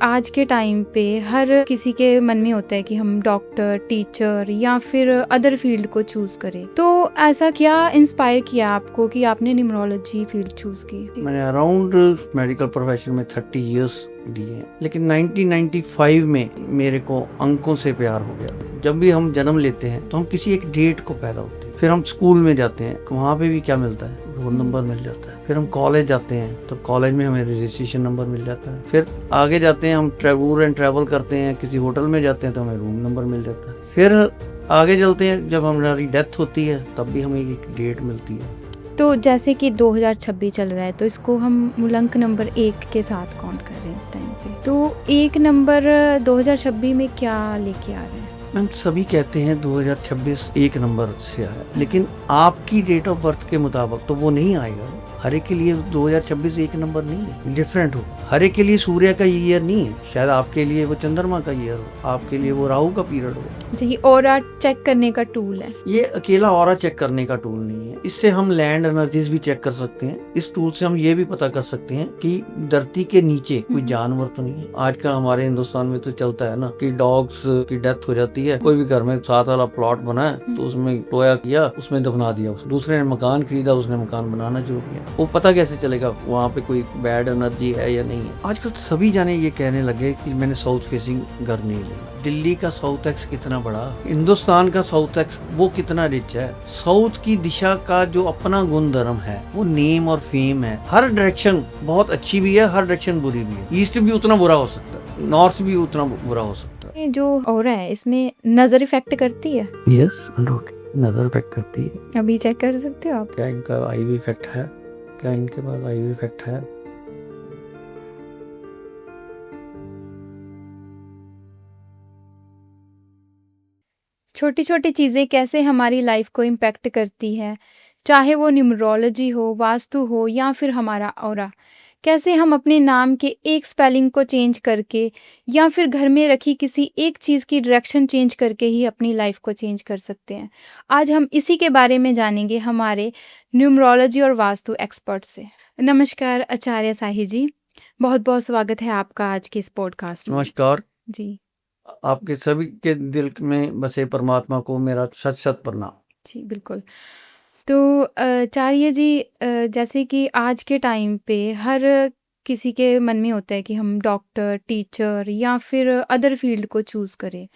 आज के टाइम पे हर किसी के मन में होता है कि हम डॉक्टर, टीचर या फिर अदर फील्ड को चूज करें। तो ऐसा क्या इंस्पायर किया आपको कि आपने न्यूमरोलॉजी फील्ड चूज की? मैंने अराउंड मेडिकल प्रोफेशन में 30 इयर्स दिए हैं, लेकिन 1995 में मेरे को अंकों से प्यार हो गया। जब भी हम जन्म लेते हैं तो हम किसी एक डेट को पैदा होते हैं, फिर हम स्कूल में जाते हैं, वहाँ पे भी क्या मिलता है, रोल नंबर मिल जाता है। फिर हम कॉलेज जाते हैं तो कॉलेज में हमें रजिस्ट्रेशन नंबर मिल जाता है। फिर आगे जाते हैं, हम टूर एंड ट्रैवल करते हैं, किसी होटल में जाते हैं तो हमें रूम नंबर मिल जाता है। फिर आगे चलते हैं, जब हमारी डेथ होती है तब भी हमें एक डेट मिलती है। तो जैसे कि 2026 चल रहा है तो इसको हम मूलांक नंबर 1 के साथ काउंट कर रहे हैं इस टाइम पे। तो 1 नंबर 2026 में क्या लेके आ रहे हैं? मैम, सभी कहते हैं 2026 एक नंबर से आया, लेकिन आपकी डेट ऑफ बर्थ के मुताबिक तो वो नहीं आएगा। हर एक के लिए 2026 एक नंबर नहीं है, डिफरेंट हो। हर एक के लिए सूर्य का ईयर नहीं है, शायद आपके लिए वो चंद्रमा का ईयर हो, आपके लिए वो राहु का पीरियड हो। अच्छा, ये ऑरा चेक करने का टूल है? ये अकेला ऑरा चेक करने का टूल नहीं है, इससे हम लैंड एनर्जीज भी चेक कर सकते हैं। इस टूल से हम ये भी पता कर सकते हैं कि धरती के नीचे कोई जानवर तो नहीं है। आजकल हमारे हिंदुस्तान में तो चलता है ना कि डॉग्स की डेथ हो जाती है, कोई भी घर में 7 वाला प्लॉट बना है तो उसमें टोया किया, उसमें दफना दिया। दूसरे ने मकान खरीदा, उसने मकान बनाना शुरू किया। वो पता कैसे चलेगा वहाँ पे कोई बैड एनर्जी है या नहीं है? आजकल सभी जाने ये कहने लगे कि मैंने साउथ फेसिंग घर नहीं लेना। दिल्ली का साउथ एक्स कितना बड़ा, हिंदुस्तान का साउथ एक्स वो कितना रिच है। साउथ की दिशा का जो अपना गुण धर्म है वो नेम और फेम है। हर डायरेक्शन बहुत अच्छी भी है, हर डायरेक्शन बुरी भी है। ईस्ट भी उतना बुरा हो सकता है, नॉर्थ भी उतना बुरा हो सकता है। ये जो ऑरा है इसमें नजर इफेक्ट करती है? यस, नजर इफेक्ट करती है। अभी चेक कर सकते हो आप? क्या इनका आईवी इफेक्ट है? क्या इनके पास आईवी इफेक्ट है? छोटी छोटी चीज़ें कैसे हमारी लाइफ को इम्पैक्ट करती है, चाहे वो न्यूमरोलॉजी हो, वास्तु हो या फिर हमारा ऑरा। कैसे हम अपने नाम के एक स्पेलिंग को चेंज करके या फिर घर में रखी किसी एक चीज़ की डायरेक्शन चेंज करके ही अपनी लाइफ को चेंज कर सकते हैं। आज हम इसी के बारे में जानेंगे हमारे न्यूमरोलॉजी और वास्तु एक्सपर्ट से। नमस्कार आचार्य साही जी, बहुत बहुत स्वागत है आपका आज के इस पॉडकास्ट में। नमस्कार। जी आपके सभी के दिल में बसे परमात्मा को मेरा शत शत प्रणाम। जी बिल्कुल। तो आचार्य जी, जैसे कि आज के टाइम पे हर किसी के मन में होता है कि हम डॉक्टर, टीचर या फिर अदर फील्ड को चूज़ करें।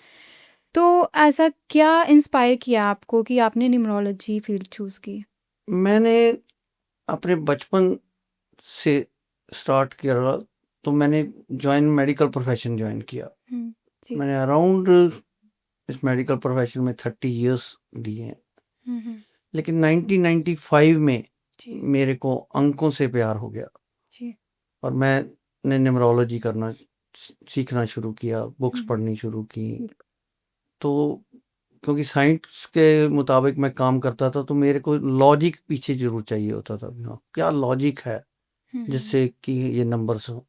तो ऐसा क्या इंस्पायर किया आपको कि आपने न्यूमरोलॉजी फील्ड चूज़ की? मैंने अपने बचपन से स्टार्ट किया, तो मैंने मेडिकल प्रोफेशन ज्वाइन किया। जी। मैंने अराउंड इस मेडिकल प्रोफेशन में 30 इयर्स दिए हैं, लेकिन 1995 में जी मेरे को अंकों से प्यार हो गया जी। और मैंने न्यूमरोलॉजी करना सीखना शुरू किया, बुक्स पढ़नी शुरू की। तो क्योंकि साइंस के मुताबिक मैं काम करता था तो मेरे को लॉजिक पीछे जरूर चाहिए होता था। हाँ, क्या लॉजिक है जिससे कि ये नंबर्स हो,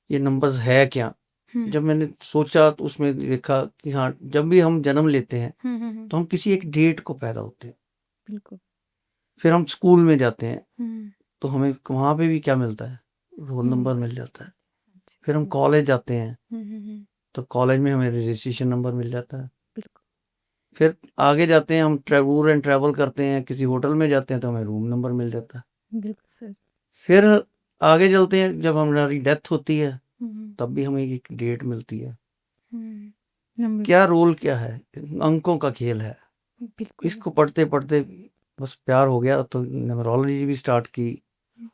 ये नंबर्स है क्या। जब मैंने सोचा तो उसमें देखा कि हाँ, जब भी हम जन्म लेते हैं तो हम किसी एक डेट को पैदा होते हैं। बिल्कुल। फिर हम स्कूल में जाते हैं तो हमें वहाँ पे भी क्या मिलता है, रोल नंबर मिल जाता है। फिर हम कॉलेज जाते हैं तो कॉलेज में हमें रजिस्ट्रेशन नंबर मिल जाता है। फिर आगे जाते हैं, हम टूर एंड ट्रैवल करते हैं, किसी होटल में जाते हैं तो हमें रूम नंबर मिल जाता है। बिल्कुल सर। फिर आगे चलते हैं, जब हमारी डेथ होती है तब भी हमें एक डेट मिलती है। क्या रोल क्या है, अंकों का खेल है। इसको पढ़ते पढ़ते बस प्यार हो गया तो न्यूमरोलॉजी भी स्टार्ट की।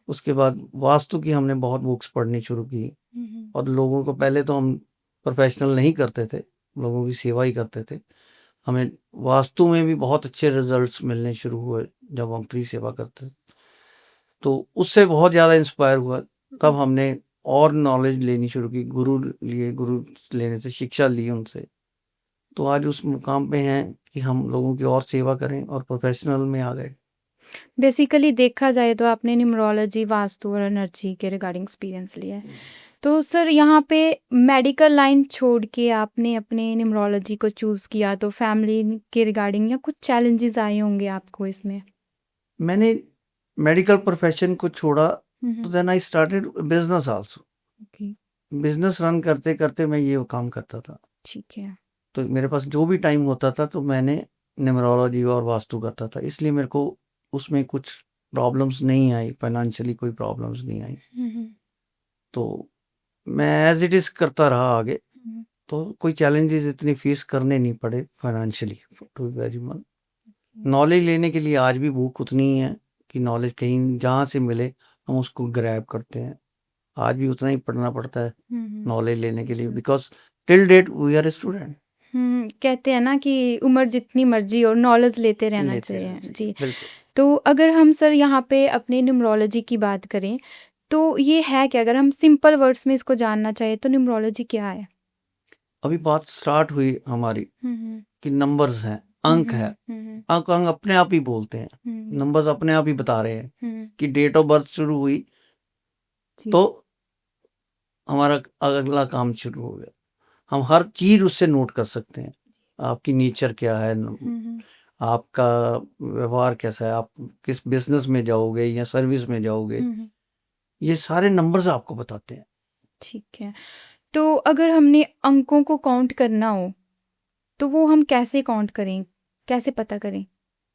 उसके बाद वास्तु की हमने बहुत बुक्स पढ़नी शुरू की और लोगों को, पहले तो हम प्रोफेशनल नहीं करते थे, लोगों की सेवा ही करते थे। हमें वास्तु में भी बहुत अच्छे रिजल्ट्स मिलने शुरू हुए जब हम फ्री सेवा करते थे, तो उससे बहुत ज़्यादा इंस्पायर हुआ। तब हमने और नॉलेज लेनी शुरू की, गुरु लेने से शिक्षा ली उनसे। तो आज उस मुकाम पे हैं कि हम लोगों की और सेवा करें और प्रोफेशनल में आ गए। बेसिकली देखा जाए तो आपने न्यूमरोलॉजी, वास्तु और एनर्जी के रिगार्डिंग एक्सपीरियंस लिया है। तो सर यहाँ पे मेडिकल लाइन छोड़ के आपने अपने न्यूमरोलॉजी को चूज़ किया, तो फैमिली के रिगार्डिंग या कुछ चैलेंजेस आए होंगे आपको इसमें? मैंने मेडिकल प्रोफेशन को छोड़ा तो then I started business also. Okay. Business run करते करते मैं ये काम करता था। ठीक है। तो मेरे पास जो भी टाइम होता था तो मैंने न्यूमरोलॉजी और वास्तु करता था, इसलिए मेरे को उसमें कुछ प्रॉब्लम्स नहीं आई, फाइनेंशियली कोई प्रॉब्लम्स नहीं आई। तो मैं एज इट इज करता रहा आगे, तो कोई चैलेंजेस इतनी फेस करने नहीं पड़े financially, too very much. Knowledge लेने के लिए आज भी भूख उतनी ही है कि नॉलेज कहीं जहाँ से मिले हम उसको ग्रैब करते हैं। आज भी उतना ही पढ़ना पड़ता है नॉलेज लेने के लिए, because till date we are a student. कहते हैं ना कि उम्र जितनी मर्जी और नॉलेज लेते रहना लेते चाहिए। रहना चाहिए, जी। बिल्कुल। तो अगर हम सर यहाँ पे अपने न्यूमरोलॉजी की बात करें तो ये है कि अगर हम सिंपल वर्ड्स में इसको जानना चाहें तो न्यूमरोलॉजी क्या है? अभी बात स्टार्ट हुई हमारी कि नंबर्स हैं, अंक है। अंक अंक अपने आप ही बोलते हैं, नंबर्स अपने आप ही बता रहे हैं कि डेट ऑफ बर्थ शुरू हुई तो हमारा अगला काम शुरू हो गया। हम हर चीज उससे नोट कर सकते हैं। आपकी नेचर क्या है, आपका व्यवहार कैसा है, आप किस बिजनेस में जाओगे या सर्विस में जाओगे, ये सारे नंबर्स आपको बताते हैं। ठीक है। तो अगर हमने अंकों को काउंट करना हो तो वो हम कैसे काउंट करें, कैसे पता करें?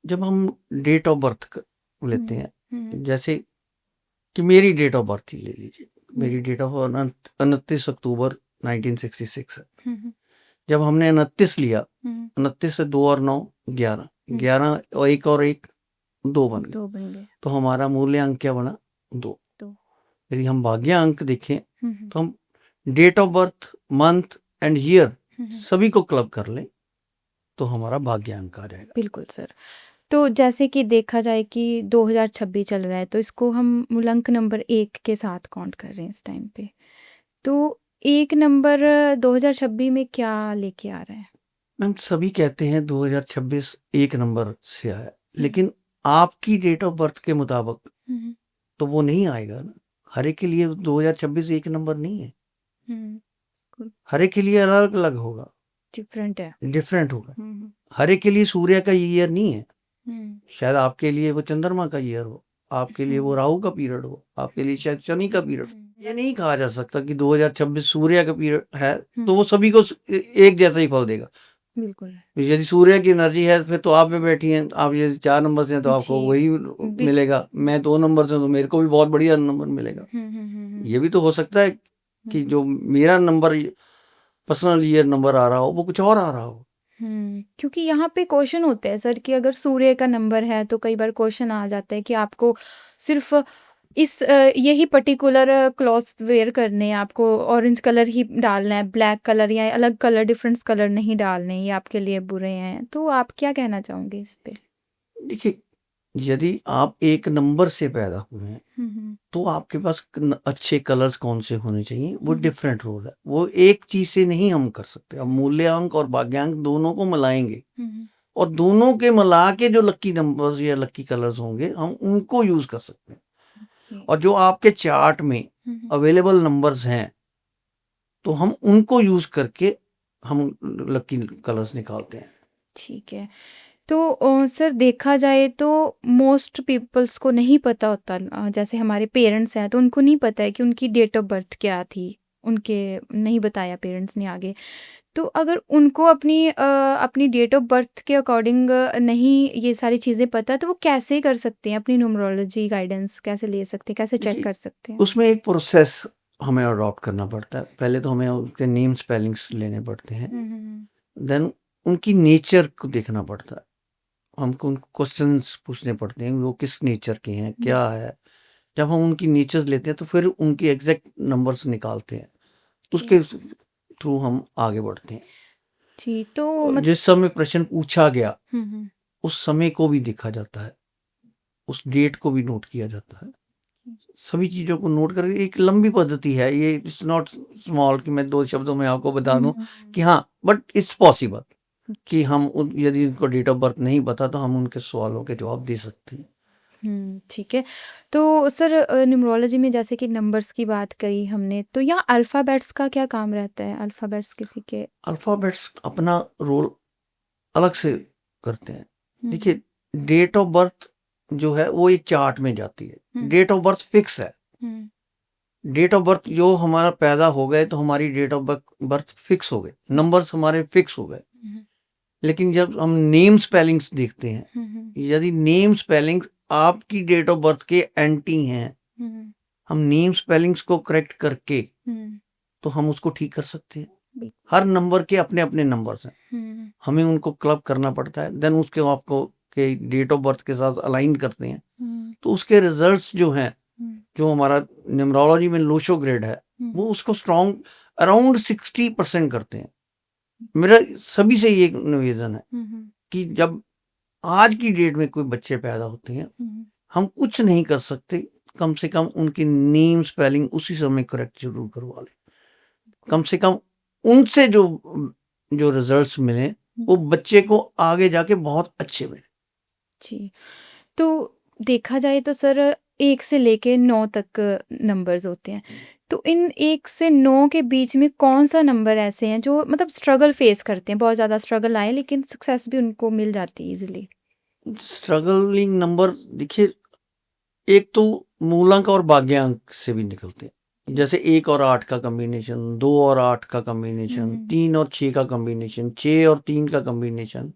जब हम डेट ऑफ बर्थ लेते हैं, जैसे कि मेरी डेट ऑफ बर्थ ही ले लीजिए, मेरी डेट ऑफ 29 अक्टूबर 1966 है। जब हमने 29 लिया, 29 से 2 और 9 11, 11 और 1 और 1 2 बन गए, तो हमारा मूल्य अंक क्या बना? 2। यदि हम भाग्य अंक देखें तो हम date of birth, month and year सभी को क्लब कर लें तो हमारा भाग्य अंक आ जाएगा। बिल्कुल सर। तो जैसे कि देखा जाए कि 2026 चल रहा है तो इसको हम मूलांक नंबर 1 के साथ काउंट कर रहे हैं इस टाइम पे। तो 1 नंबर 2026 में क्या लेके आ रहा है? मैम सभी कहते हैं 2026 1 नंबर से आया, लेकिन आपकी डेट ऑफ बर्थ के मुताबिक तो वो नहीं आएगा ना। हर एक के लिए 2026 1 नंबर नहीं है, हर एक के लिए अलग अलग होगा, डिफरेंट होगा। हर एक के लिए सूर्य का ईयर नहीं है, शायद आपके लिए वो चंद्रमा का ईयर हो, आपके लिए वो राहु का पीरियड हो, आपके लिए शायद शनि का पीरियड हो। ये नहीं कहा जा सकता कि 2026 सूर्य का पीरियड है तो वो सभी को एक जैसा ही फल देगा। बिल्कुल। यदि सूर्य की एनर्जी है फिर तो आप में बैठी हैं, आप यदि 4 नंबर से हैं तो आपको वही मिलेगा, मैं 2 नंबर से हूं तो मेरे को भी बहुत बढ़िया नंबर मिलेगा। ये भी तो हो सकता है कि जो मेरा नंबर पर्सनल ईयर नंबर आ रहा हो वो कुछ और आ रहा हो। क्योंकि यहाँ पे क्वेश्चन होते हैं सर कि अगर सूर्य का नंबर है तो कई बार क्वेश्चन आ जाता है कि आपको सिर्फ यही पर्टिकुलर क्लॉथ्स वेयर करने हैं, आपको ऑरेंज कलर ही डालना है, ब्लैक कलर या अलग कलर, डिफरेंट कलर नहीं डालने, ये आपके लिए बुरे हैं। तो आप क्या कहना चाहोगे इस पे? देखिए, यदि आप एक नंबर से पैदा हुए हैं तो आपके पास अच्छे कलर्स कौन से होने चाहिए, वो डिफरेंट रोल है, वो एक चीज से नहीं हम कर सकते। हम मूल्यांक और भाग्यांक दोनों को मिलाएंगे और दोनों के मिला के जो लक्की नंबर्स या लक्की कलर्स होंगे हम उनको यूज कर सकते हैं। और जो आपके चार्ट में अवेलेबल नंबर्स हैं तो हम उनको यूज करके हम लक्की कलर्स निकालते हैं। ठीक है। तो सर देखा जाए तो मोस्ट पीपल्स को नहीं पता होता, जैसे हमारे पेरेंट्स हैं तो उनको नहीं पता है कि उनकी डेट ऑफ बर्थ क्या थी, उनके नहीं बताया पेरेंट्स ने आगे। तो अगर उनको अपनी डेट ऑफ बर्थ के अकॉर्डिंग नहीं ये सारी चीज़ें पता तो वो कैसे कर सकते हैं, अपनी न्यूमरोलॉजी गाइडेंस कैसे ले सकते हैं, कैसे चेक कर सकते हैं? उसमें एक प्रोसेस हमें अडॉप्ट करना पड़ता है। पहले तो हमें उसके नेम स्पेलिंग्स लेने पड़ते हैं, देन उनकी नेचर को देखना पड़ता है, हमको उनको क्वेश्चंस पूछने पड़ते हैं, वो किस नेचर के हैं, क्या है। जब हम उनकी नेचर्स लेते हैं तो फिर उनकी एग्जैक्ट नंबर्स निकालते हैं, उसके थ्रू हम आगे बढ़ते हैं। जी। तो जिस समय प्रश्न पूछा गया उस समय को भी देखा जाता है, उस डेट को भी नोट किया जाता है। सभी चीजों को नोट करके एक लंबी पद्धति है ये, इट्स नॉट स्मॉल कि मैं 2 शब्दों में आपको बता दूं कि हाँ, बट इट्स पॉसिबल कि हम यदि उनको डेट ऑफ बर्थ नहीं पता तो हम उनके सवालों के जवाब दे सकते हैं। ठीक है। तो सर न्यूमरोलॉजी में जैसे कि नंबर्स की बात करी हमने, तो यहाँ अल्फ़ाबेट्स का क्या काम रहता है? अल्फ़ाबेट्स किसी के अल्फ़ाबेट्स अपना रोल अलग से करते हैं। देखिए, डेट ऑफ बर्थ जो है वो एक चार्ट में जाती है, डेट ऑफ बर्थ फिक्स है, डेट ऑफ बर्थ जो हमारा पैदा हो गए तो हमारी डेट ऑफ बर्थ फिक्स हो गए, नंबर्स हमारे फिक्स हो गए। लेकिन जब हम नेम स्पेलिंग्स देखते हैं, यदि नेम स्पेलिंग्स आपकी डेट ऑफ बर्थ के एंटी हैं, हम नेम स्पेलिंग्स को करेक्ट करके तो हम उसको ठीक कर सकते हैं। हर नंबर के अपने अपने नंबर्स हैं, हमें उनको क्लब करना पड़ता है, देन उसके आपको के डेट ऑफ बर्थ के साथ अलाइन करते हैं, तो उसके रिजल्ट्स जो हैं, जो हमारा न्यूमरोलॉजी में लोशो ग्रेड है, वो उसको स्ट्रॉन्ग अराउंड 60% करते हैं। मेरा सभी से ये निवेदन है कि जब आज की डेट में कोई बच्चे पैदा होते हैं, हम कुछ नहीं कर सकते, कम से कम उनकी नेम स्पेलिंग उसी समय करेक्ट जरूर करवा लें। कम से कम उनसे जो रिजल्ट्स मिले वो बच्चे को आगे जाके बहुत अच्छे मिले। जी, तो देखा जाए तो सर 1 से लेके 9 तक नंबर्स होते हैं। तो इन 1 से 9 के बीच में कौन-सा नंबर ऐसे हैं जो मतलब स्ट्रगल फेस करते हैं, बहुत ज़्यादा स्ट्रगल आए लेकिन सक्सेस भी उनको मिल जाती है ईज़िली? स्ट्रगलिंग नंबर देखिए, एक तो मूलांक और भाग्यांक से भी निकलते हैं, जैसे 1 और 8 का कॉम्बिनेशन, 2 और 8 का कॉम्बिनेशन, 3 और 6 का कॉम्बिनेशन, 6 और 3 का कॉम्बिनेशन,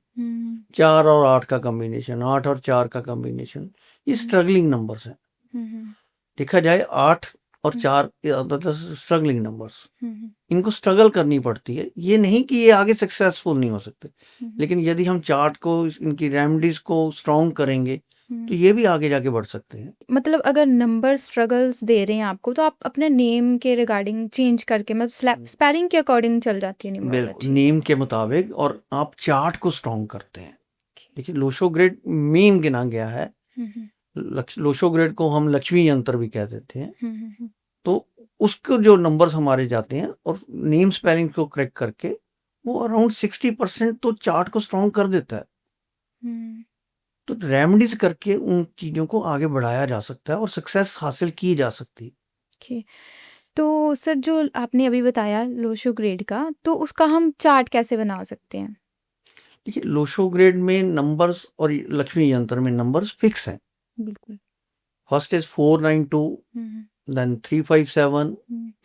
4 और 8 का कॉम्बिनेशन, 8 और 4 का कॉम्बिनेशन, ये स्ट्रगलिंग नंबर्स हैं। देखा जाए 8 और 4 स्ट्रगलिंग नंबर्स, इनको स्ट्रगल करनी पड़ती है। ये नहीं कि ये आगे सक्सेसफुल नहीं हो सकते, लेकिन यदि हम चार्ट को, इनकी रेमेडीज को स्ट्रॉन्ग करेंगे तो ये भी आगे जाके बढ़ सकते हैं। मतलब अगर नंबर स्ट्रगल्स दे रहे हैं आपको तो आप अपने नेम के रिगार्डिंग चेंज करके मतलब स्पेलिंग के अकॉर्डिंग चल जाती है बिल्कुल, न्यूमरोलॉजी। नेम के मुताबिक, और आप चार्ट को स्ट्रॉन्ग करते हैं। देखिए, लोशो ग्रेड मेन गिना गया है। लोशो ग्रेड को हम लक्ष्मी यंत्र भी कह देते हैं। तो उसको जो नंबर्स हमारे जाते हैं और नेम स्पेलिंग को करेक्ट करके वो अराउंड 60% तो चार्ट को स्ट्रॉन्ग कर देता है। तो रेमेडीज करके उन चीजों को आगे बढ़ाया जा सकता है और सक्सेस हासिल की जा सकती है। ओके, तो सर जो आपने अभी बताया लोशो ग्रेड का, तो उसका हम चार्ट कैसे बना सकते हैं? देखिए, लोशो ग्रेड में नंबर्स और लक्ष्मी यंत्र में नंबर्स फिक्स हैं। बिल्कुल। First is 492, then 357,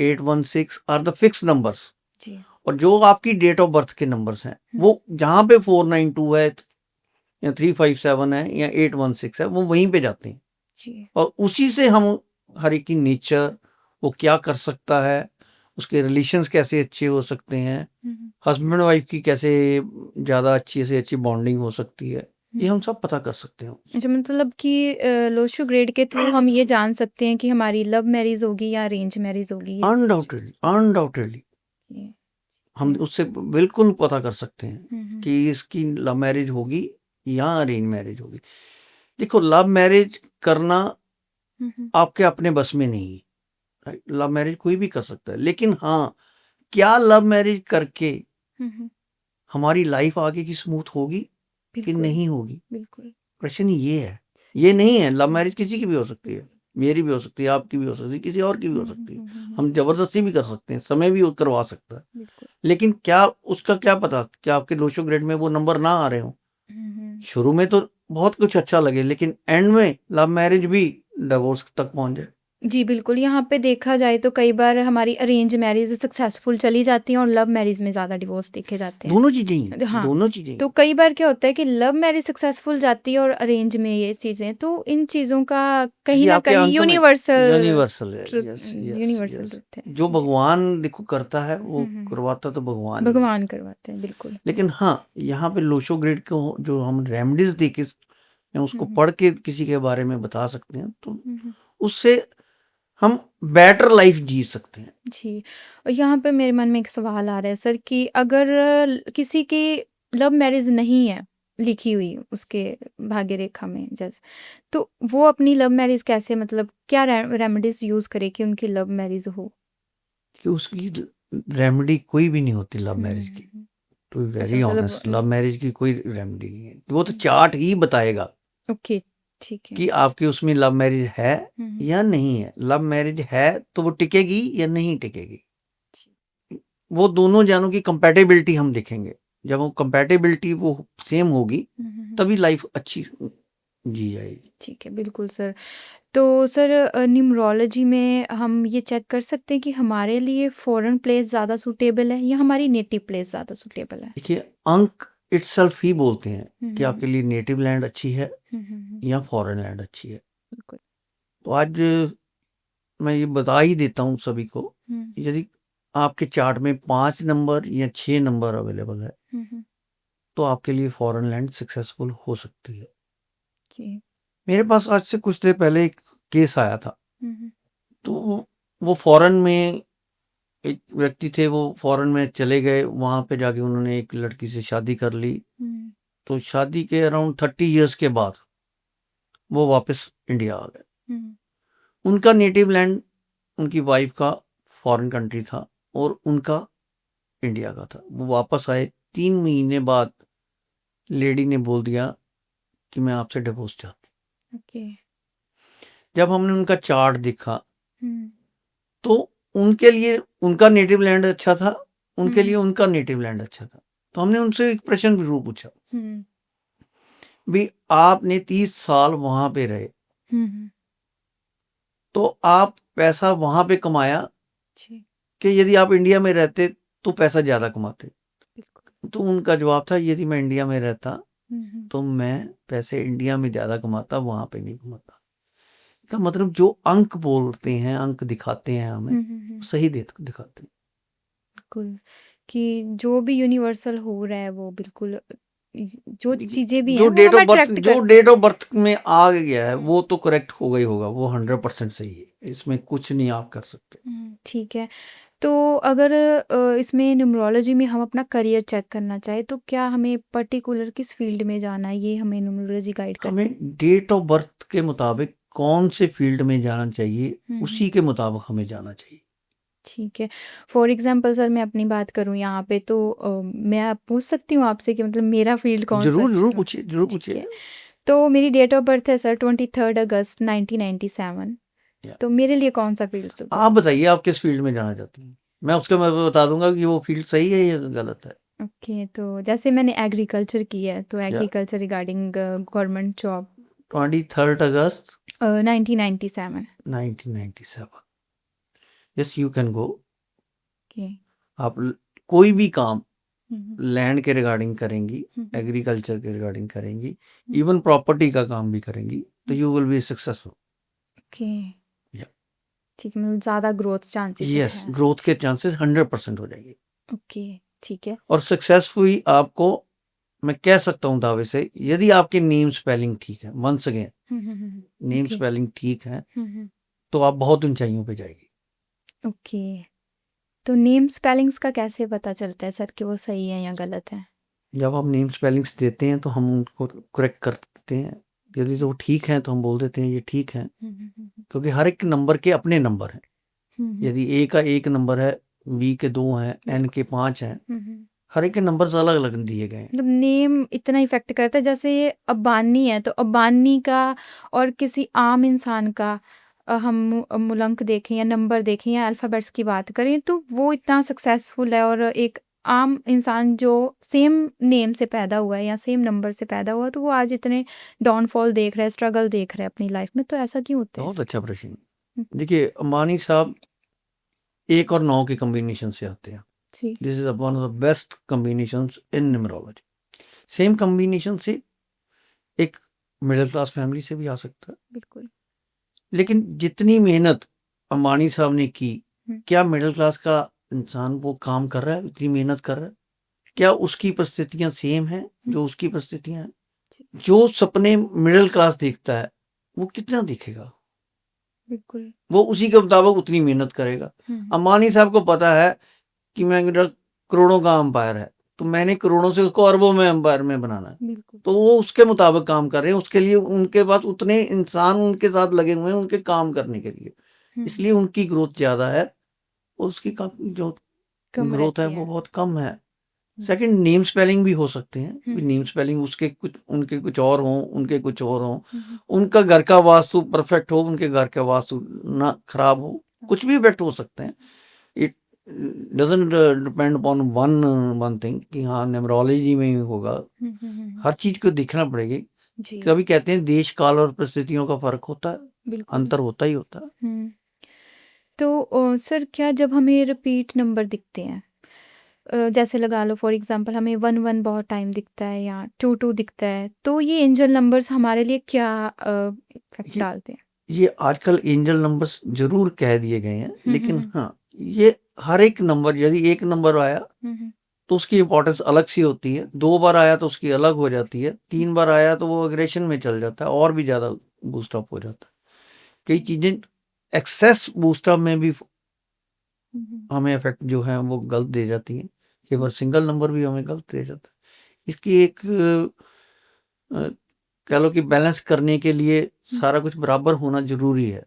816 are the fix numbers. जी। और जो आपकी डेट ऑफ बर्थ के नंबर्स हैं, वो जहां पे 492 है या 357 है या 816 है, वो वहीं पे जाते हैं। जी। और उसी से हम हर एक की नेचर, वो क्या कर सकता है, उसके रिलेशंस कैसे अच्छे हो सकते हैं, हस्बैंड वाइफ की कैसे ज़्यादा अच्छी से अच्छी बॉन्डिंग हो सकती है, ये हम सब पता कर सकते हैं। अच्छा, मतलब कि लोशो ग्रेड के थ्रू हम ये जान सकते हैं कि हमारी लव मैरिज होगी या अरेंज मैरिज होगी? अनडाउटेडली हम उससे बिल्कुल पता कर सकते हैं कि इसकी लव मैरिज होगी या अरेंज मैरिज होगी। देखो, लव मैरिज करना आपके अपने बस में नहीं है। लव मैरिज कोई भी कर सकता है, लेकिन हाँ, क्या लव मैरिज करके हमारी लाइफ आगे की स्मूथ होगी कि नहीं होगी? बिल्कुल। प्रश्न ये है, ये नहीं है। लव मैरिज किसी की भी हो सकती है, मेरी भी हो सकती है, आपकी भी हो सकती है, किसी और की भी हो सकती है। हम जबरदस्ती भी कर सकते हैं, समय भी करवा सकता है, लेकिन क्या उसका क्या पता कि आपके लोशो ग्रेड में वो नंबर ना आ रहे हो। शुरू में तो बहुत कुछ अच्छा लगे, लेकिन एंड में लव मैरिज भी डिवोर्स तक पहुंच जाए। जी, बिल्कुल। यहाँ पे देखा जाए तो कई बार हमारी अरेंज मैरिज सक्सेसफुल चली जाती हैं और लव मैरिज में ज़्यादा डिवोर्स देखे जाते हैं। दोनों चीजें ही, हाँ, दोनों चीजें। तो कई बार क्या होता है कि लव मैरिज सक्सेसफुल जाती है और अरेंज में ये चीज़ें, तो इन चीज़ों का कहीं ना कहीं यूनिवर्सल ट्रुथ है। जो भगवान देखो करता है, वो करवाता तो भगवान ही है। भगवान करवाते हैं, बिल्कुल। लेकिन हाँ, यहाँ पे लोशो ग्रेड को जो हम रेमेडीज दे के या उसको पढ़ के किसी के बारे में बता सकते हैं, तो उससे हम बेटर लाइफ जी सकते हैं। जी, और यहाँ पे मेरे मन में एक सवाल आ रहा है सर कि अगर किसी की लव मैरिज नहीं है लिखी हुई उसके भाग्य रेखा में जैसे, तो वो अपनी लव मैरिज कैसे, मतलब क्या रेमेडीज यूज करे कि उनकी लव मैरिज हो? कि उसकी रेमेडी कोई भी नहीं होती लव मैरिज की। To be very honest, love marriage की कोई रेमेडी नहीं है। वो तो चार्ट ही बताएगा। ओके, ठीक है। कि आपकी उसमें लव मैरिज है या नहीं है। लव मैरिज है तो वो टिकेगी या नहीं टिकेगी, वो दोनों जानों की कंपैटिबिलिटी हम देखेंगे। जब वो कंपैटिबिलिटी वो सेम होगी तभी लाइफ अच्छी जी जाएगी। ठीक है, बिल्कुल सर। तो सर न्यूमरोलॉजी में हम ये चेक कर सकते हैं कि हमारे लिए फॉरेन प्लेस ज़्यादा सूटेबल है या हमारी नेटिव प्लेस ज़्यादा सूटेबल है? देखिए, अंक इटसेल्फ ही बोलते हैं कि हम्म, आपके लिए नेटिव लैंड अच्छी है या फॉरेन लैंड अच्छी है। बिल्कुल। तो आज मैं ये बता ही देता हूँ सभी को, हम्म, यदि आपके चार्ट में 5 नंबर या 6 नंबर अवेलेबल है हम्म, तो आपके लिए फॉरेन लैंड सक्सेसफुल हो सकती है। जी, मेरे पास आज से कुछ देर पहले एक केस आया था। हम्म, तो वो फॉरेन में एक व्यक्ति थे, वो फॉरेन में चले गए, वहां पे जाके उन्होंने एक लड़की से शादी कर ली। हम्म, तो शादी के अराउंड 30 इयर्स के बाद वो वापस इंडिया आ गए। हम्म, उनका नेटिव लैंड उनकी वाइफ का फॉरेन कंट्री था और उनका इंडिया का था। वो वापस आए, 3 महीने बाद लेडी ने बोल दिया कि मैं आपसे डिवोर्स चाहती ओके, हूँ। जब हमने उनका चार्ट देखा हम्म, तो उनके लिए उनका नेटिव लैंड अच्छा था, उनके लिए हम्म, उनका नेटिव लैंड अच्छा था। तो हमने उनसे एक प्रश्न जरूर पूछा, हम्म, भी आपने 30 साल वहां पे रहे, हम्म, तो आप पैसा वहां पे कमाया जी, कि यदि आप इंडिया में रहते तो पैसा ज्यादा कमाते? बिल्कुल, तो उनका जवाब था, यदि मैं इंडिया में रहता हम्म, तो मैं पैसे इंडिया में ज्यादा कमाता, वहां पे नहीं कमाता। का मतलब जो अंक बोलते हैं, अंक दिखाते हैं हमें, सही दिखाते हैं। बिल्कुल, कि जो भी यूनिवर्सल हो रहा है वो बिल्कुल जो चीज़ें भी हैं जो वो डेट हमें ऑफ बर्थ अट्रैक्ट जो करते डेट हैं। ऑफ बर्थ में आ गया है हम्म, वो तो करेक्ट होगा ही होगा, वो 100% सही है, इसमें कुछ नहीं आप कर सकते। ठीक है। तो अगर इसमें न्यूमरोलॉजी में हम अपना करियर चेक करना चाहें तो क्या हमें पर्टिकुलर किस फील्ड में जाना है, ये हमें न्यूमरोलॉजी गाइड करती हमें है? डेट ऑफ बर्थ के मुताबिक कौन से फील्ड में जाना चाहिए, उसी हम्म, के मुताबिक हमें जाना चाहिए। ठीक है। फॉर एग्जांपल सर मैं अपनी बात करूं यहाँ पे तो मैं पूछ सकती हूँ आपसे कि मतलब मेरा फील्ड कौन सा जरूर अच्छा जरूर लगा? पूछिए, जरूर ठीक पूछिए। है। तो मेरी डेट ऑफ बर्थ है सर 23 अगस्त 1997। या, तो मेरे लिए कौन सा फील्ड आप सूटेबल है? बताइए आप किस फील्ड में जाना चाहती हैं, मैं उसके मैं बता दूंगा कि वो फील्ड सही है या गलत है। ओके, तो जैसे मैंने एग्रीकल्चर की है तो या, agriculture regarding government job 23 August 1997। 1997। Yes, you can go. Okay. आप कोई भी काम हम्म, लैंड के रिगार्डिंग करेंगी, हम्म, एग्रीकल्चर के रिगार्डिंग करेंगी, हम्म, इवन प्रॉपर्टी का काम भी करेंगी, तो you will be successful. Okay, ठीक है, मतलब ज़्यादा ग्रोथ चांसेस यस, है। ग्रोथ के ठीक। चांसेस 100% हो जाएंगे। ओके, ठीक है। और सक्सेसफुल आपको मैं कह सकता हूँ दावे से, यदि आपके नेम स्पेलिंग ठीक है, once again name okay. Spelling ठीक है, तो आप बहुत ऊंचाइयों पे जाएगी। ओके, तो नेम स्पेलिंग्स का कैसे पता चलता है सर कि वो सही है या गलत है? जब आप नेम स्पेलिंग्स देते हैं तो हम उनको करेक्ट करते हैं, यदि तो वो ठीक है तो हम बोल देते हैं ये ठीक है, क्योंकि हर एक नंबर के अपने नंबर हैं। यदि ए का 1 नंबर है, वी के 2 हैं, एन के 5 हैं, हर एक के नंबर्स अलग अलग दिए गए हैं। मतलब नेम इतना इफेक्ट करता है, जैसे ये अब्बानी है तो अब्बानी का और किसी आम इंसान का हम मूलांक देखें या नंबर देखें या अल्फ़ाबेट्स की बात करें तो वो इतना सक्सेसफुल है, और एक आम इंसान जो सेम नेम से पैदा हुआ है या सेम नंबर से पैदा हुआ है तो वो आज इतने डाउनफॉल देख रहा है, स्ट्रगल देख रहा है अपनी लाइफ में, तो ऐसा क्यों होता है बहुत सर? अच्छा प्रश्न। देखिए, अंबानी साहब 1 और 9 के कॉम्बिनेशन से आते हैं। जी, this is one of the best combinations in numerology. Same combination से एक मिडिल क्लास फैमिली से भी आ सकता है, बिल्कुल। लेकिन जितनी मेहनत अंबानी साहब ने की, हम्म, क्या मिडिल क्लास का इंसान वो काम कर रहा है, उतनी मेहनत कर रहा है? क्या उसकी परिस्थितियां सेम हैं जो उसकी परिस्थितियां हैं? जी, जो सपने मिडिल क्लास देखता है वो कितना दिखेगा, बिल्कुल। वो उसी के मुताबिक उतनी मेहनत करेगा। अंबानी साहब को पता है कि मेरा करोड़ों का अंपायर है, तो मैंने करोड़ों से उसको अरबों में अंपायर में बनाना है, बिल्कुल। तो वो उसके मुताबिक काम कर रहे हैं। उसके लिए उनके पास उतने इंसान उनके साथ लगे हुए हैं उनके काम करने के लिए, इसलिए उनकी ग्रोथ ज्यादा है और उसकी जो कम ग्रोथ है रहती वो है। बहुत कम है। सेकंड, नेम स्पेलिंग भी हो सकते हैं, नेम स्पेलिंग उसके कुछ उनके कुछ और हों, उनके कुछ और हों, उनका घर का वास्तु परफेक्ट हो, उनके घर का वास्तु ना खराब हो, कुछ भी इफेक्ट हो सकते हैं। It doesn't depend upon one thing कि हाँ न्यूमरोलॉजी में ही होगा। हर चीज को देखना पड़ेगी। जी, कभी कहते हैं देश काल और परिस्थितियों का फर्क होता है, बिल्कुल। अंतर होता ही होता है। तो सर क्या जब हमें रिपीट नंबर दिखते हैं, जैसे लगा लो फॉर एग्जांपल हमें 1 1 बहुत टाइम दिखता है या 2 2 दिखता है, तो ये एंजल नंबर्स हमारे लिए क्या इफेक्ट ये डालते हैं? ये आजकल एंजल नंबर्स जरूर कह दिए गए हैं, लेकिन हम्म। हाँ, ये हर एक नंबर, यदि एक नंबर आया तो उसकी इंपॉर्टेंस अलग सी होती है, 2 बार आया तो उसकी अलग हो जाती है, 3 बार आया तो वो एग्रेशन में चल जाता है और भी ज़्यादा बूस्टअप हो जाता है। कई चीज़ें एक्सेस बूस्टअप में भी हमें इफेक्ट जो है वो गलत दे जाती हैं, केवल सिंगल नंबर भी हमें गलत दे जाता है। इसकी एक कह लो कि बैलेंस करने के लिए सारा कुछ बराबर होना ज़रूरी है।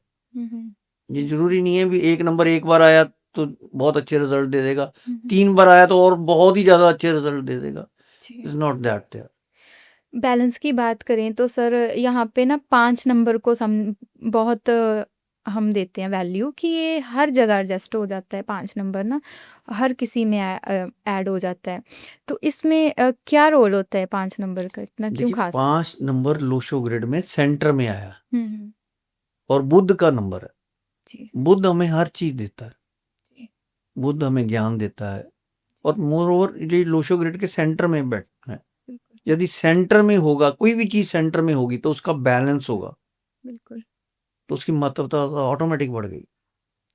ये ज़रूरी नहीं है भी एक नंबर एक बार आया तो बहुत अच्छे रिजल्ट दे देगा, 3 बार आया तो और बहुत ही ज़्यादा अच्छे रिजल्ट दे देगा। It's not that there. Balance की बात करें तो सर यहाँ पे ना 5 नंबर को बहुत हम देते हैं वैल्यू कि ये हर जगह एडजस्ट हो जाता है, 5 नंबर ना हर किसी में ऐड हो जाता है। तो इसमें क्या रोल होता है 5 नंबर का, इतना क्यों देखिए, खास? 5 नंबर लोशो ग्रिड में सेंटर में आया हम्म। और बुध का नंबर है। जी। बुध हमें हर चीज देता है, जी। बुध हमें ज्ञान देता है और मोर ओवर ये लोशो ग्रिड के सेंटर में बैठना है। बिल्कुल। यदि सेंटर में होगा, कोई भी चीज सेंटर में होगी तो उसका बैलेंस होगा, बिल्कुल। तो उसकी महत्वता ऑटोमेटिक बढ़ गई।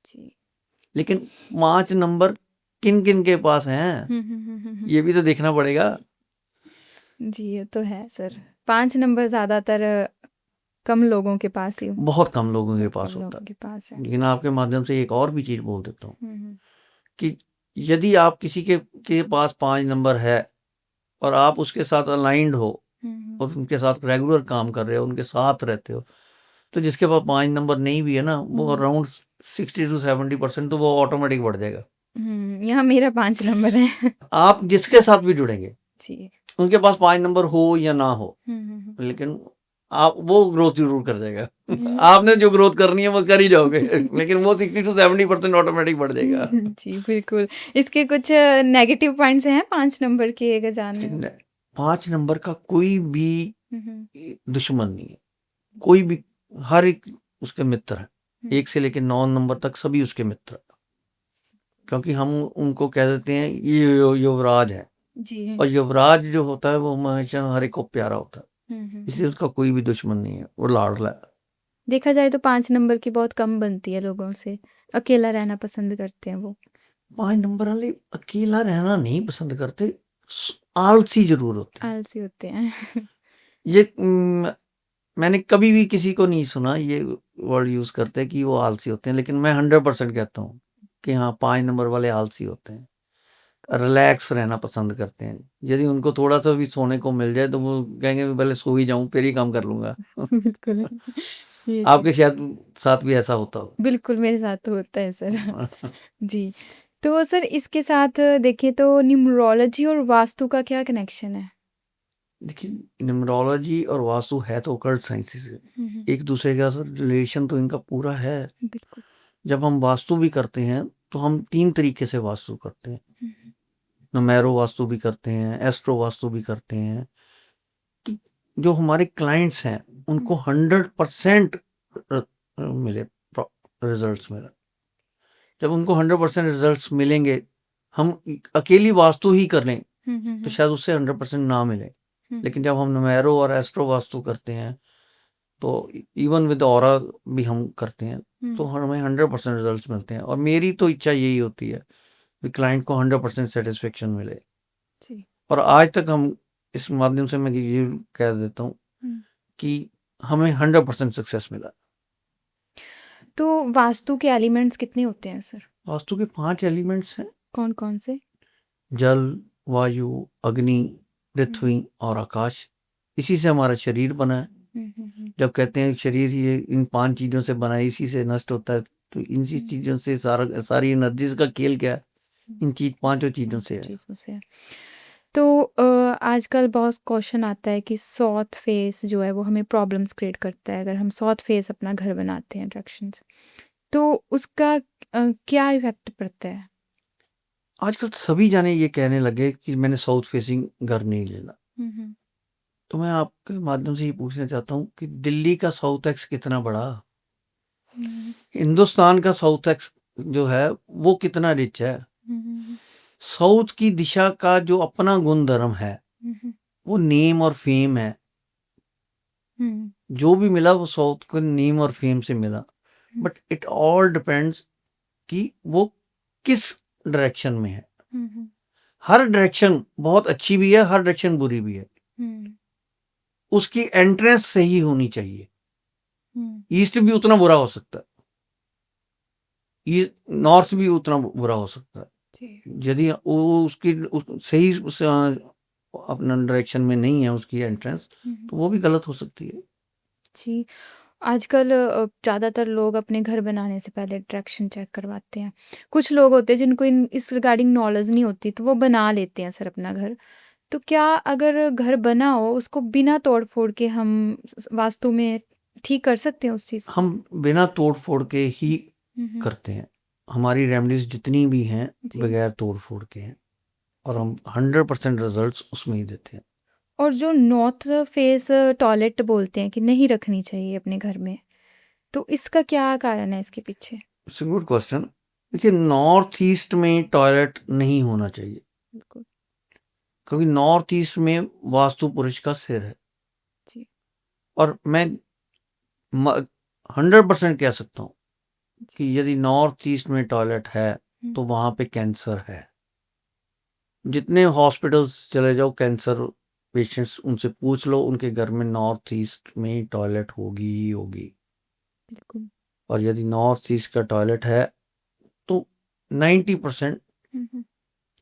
जी। लेकिन 5 नंबर किन किन के पास हैं, ये भी तो देखना पड़ेगा। जी ये तो है सर, 5 नंबर ज़्यादातर कम लोगों के पास ही बहुत कम लोगों के बहुत पास कम होता लोगों के पास है। है। लेकिन आपके माध्यम से एक और भी चीज बोल देता हूँ हम्म। कि यदि आप किसी के पास 5 नंबर है और आप उसके साथ अलाइंड हो और उनके साथ रेगुलर काम कर रहे हो, उनके साथ रहते हो, तो जिसके पास 5 नंबर नहीं भी है ना, वो अराउंड 60 to 70% तो वो ऑटोमेटिक बढ़ जाएगा। यहाँ मेरा 5 नंबर है। आप जिसके साथ भी जुड़ेंगे, जी। उनके पास 5 नंबर हो या ना हो, लेकिन आप वो ग्रोथ जरूर कर जाएगा। आपने जो ग्रोथ करनी है वो कर ही जाओगे, लेकिन वो 60 to 70% ऑटोमेटिक बढ़ जाएगा। जी बिल्कुल। इसके कुछ नेगेटिव पॉइंट्स हैं 5 नंबर के, अगर जानने हो? 5 नंबर का कोई भी दुश्मन नहीं है, कोई भी, हर एक उसके मित्र है। 1 से लेकर 9 नंबर तक सभी उसके मित्र हैं, क्योंकि हम उनको कह देते हैं ये युवराज है। जी। और युवराज जो होता है वो हमेशा हर एक को प्यारा होता है, इसलिए उसका कोई भी दुश्मन नहीं है, वो लाडला है। देखा जाए तो 5 नंबर की बहुत कम बनती है लोगों से, अकेला रहना पसंद करते हैं वो। 5 नंबर वाले अकेला रहना नहीं पसंद करते, आलसी जरूर होते हैं। आलसी होते हैं। ये मैंने कभी भी किसी को नहीं सुना ये वर्ड यूज करते कि वो आलसी होते हैं, लेकिन मैं 100% कहता हूँ कि हाँ, 5 नंबर वाले आलसी होते हैं, रिलैक्स रहना पसंद करते हैं। यदि उनको थोड़ा सा भी सोने को मिल जाए तो वो कहेंगे पहले सो ही जाऊं, फिर ही काम कर लूंगा। बिल्कुल। आपके शायद साथ भी ऐसा होता हो। बिल्कुल मेरे साथ तो होता है सर। जी। तो सर इसके साथ देखें तो न्यूमरोलॉजी और वास्तु का क्या कनेक्शन है? देखिए, न्यूमरोलॉजी और वास्तु है तो ओकल्ट साइंसेस है, एक दूसरे का रिलेशन तो इनका पूरा है। बिल्कुल। जब हम वास्तु भी करते हैं तो हम 3 तरीके से वास्तु करते हैं, नुमेरो वास्तु भी करते हैं, एस्ट्रो वास्तु भी करते हैं, कि जो हमारे क्लाइंट्स हैं उनको 100% मिले रिजल्ट्स मिले। जब उनको 100% रिजल्ट्स मिलेंगे, हम अकेली वास्तु ही कर लें तो शायद उससे 100% ना मिले, लेकिन जब हम नुमेरो और एस्ट्रो वास्तु करते हैं तो इवन विद ऑरा भी हम करते हैं तो हमें 100% रिजल्ट्स मिलते हैं। और मेरी तो इच्छा यही होती है कि क्लाइंट को 100% सेटिस्फेक्शन मिले। जी। और आज तक हम इस माध्यम से मैं ये कह देता हूँ कि हमें 100% सक्सेस मिला। तो वास्तु के एलिमेंट्स कितने होते हैं सर? वास्तु के 5 एलिमेंट्स हैं। कौन कौन से? जल, वायु, अग्नि, पृथ्वी और आकाश। इसी से हमारा शरीर बना है। जब कहते हैं शरीर ये इन 5 चीजों से बना है, इसी से नष्ट होता है, तो इन्हीं चीजों से सारी एनर्जीज का खेल क्या है, इन 5 चीजों से है। तो आजकल बहुत क्वेश्चन आता है कि साउथ फेस जो है वो हमें प्रॉब्लम्स क्रिएट करता है, अगर हम साउथ फेस अपना घर बनाते हैं अट्रैक्शन से, तो उसका क्या इफेक्ट पड़ता है? आजकल सभी जाने ये कहने लगे कि मैंने साउथ फेसिंग घर नहीं लेना। तो मैं आपके माध्यम से ये पूछना चाहता हूँ कि दिल्ली का साउथ एक्स कितना बड़ा, हिंदुस्तान का साउथ एक्स जो है वो कितना रिच है। साउथ की दिशा का जो अपना गुणधर्म है वो नेम और फेम है। जो भी मिला वो साउथ को नेम और फेम से मिला, बट इट ऑल डिपेंड्स कि वो किस डायरेक्शन में है। हर डायरेक्शन बहुत अच्छी भी है, हर डायरेक्शन बुरी भी है। उसकी एंट्रेंस सही होनी चाहिए। ईस्ट भी उतना बुरा हो सकता है, नॉर्थ भी उतना बुरा हो सकता है। यदि वो उसकी सही अपना डायरेक्शन में नहीं है उसकी एंट्रेंस, तो वो भी गलत हो सकती है। जी, आजकल ज़्यादातर लोग अपने घर बनाने से पहले डायरेक्शन चेक करवाते हैं। कुछ लोग होते हैं जिनको इस रिगार्डिंग नॉलेज नहीं होती, तो वो बना लेते हैं सर अपना घर। तो क्या अगर घर बना हो उसको बिना तोड़-फोड़ के हम वास्तु में ठीक कर सकते हैं उस चीज़ को? हम बिना तोड़-फोड़ के ही करते हैं। हमारी रेमेडीज़ जितनी भी हैं बगैर तोड़-फोड़ के हैं, और हम 100% रिजल्ट्स उसमें ही देते हैं। और जो नॉर्थ फेस टॉयलेट बोलते हैं कि नहीं रखनी चाहिए अपने घर में, तो इसका क्या कारण है इसके पीछे? It's a good question. देखिए, नॉर्थ ईस्ट में टॉयलेट नहीं होना चाहिए, बिल्कुल। क्योंकि नॉर्थ ईस्ट में वास्तु पुरुष का सिर है। जी। और मैं 100% कह सकता हूँ कि यदि नॉर्थ ईस्ट में टॉयलेट है तो वहाँ पे कैंसर है। जितने हॉस्पिटल्स चले जाओ, कैंसर पेशेंट्स उनसे पूछ लो, उनके घर में नॉर्थ ईस्ट में टॉयलेट होगी ही होगी। बिल्कुल। और यदि नॉर्थ ईस्ट का टॉयलेट है तो 90%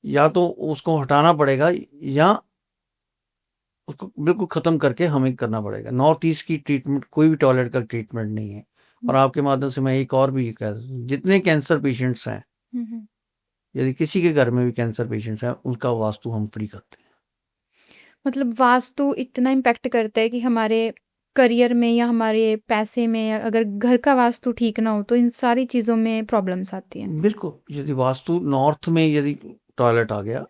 या तो उसको हटाना पड़ेगा या उसको बिल्कुल ख़त्म करके हमें करना पड़ेगा। नॉर्थ ईस्ट की ट्रीटमेंट कोई भी टॉयलेट का ट्रीटमेंट नहीं है। और आपके माध्यम से मैं एक और भी कह दूँ, जितने कैंसर पेशेंट्स हैं, यदि किसी के घर में भी कैंसर पेशेंट्स हैं, उनका वास्तु हम फ्री करते हैं। मतलब वास्तु इतना इम्पैक्ट करता है कि हमारे करियर में या हमारे पैसे में, अगर घर का वास्तु ठीक ना हो तो इन सारी चीज़ों में प्रॉब्लम्स आती हैं। बिल्कुल, यदि वास्तु नॉर्थ में यदि टॉयलेट आ गया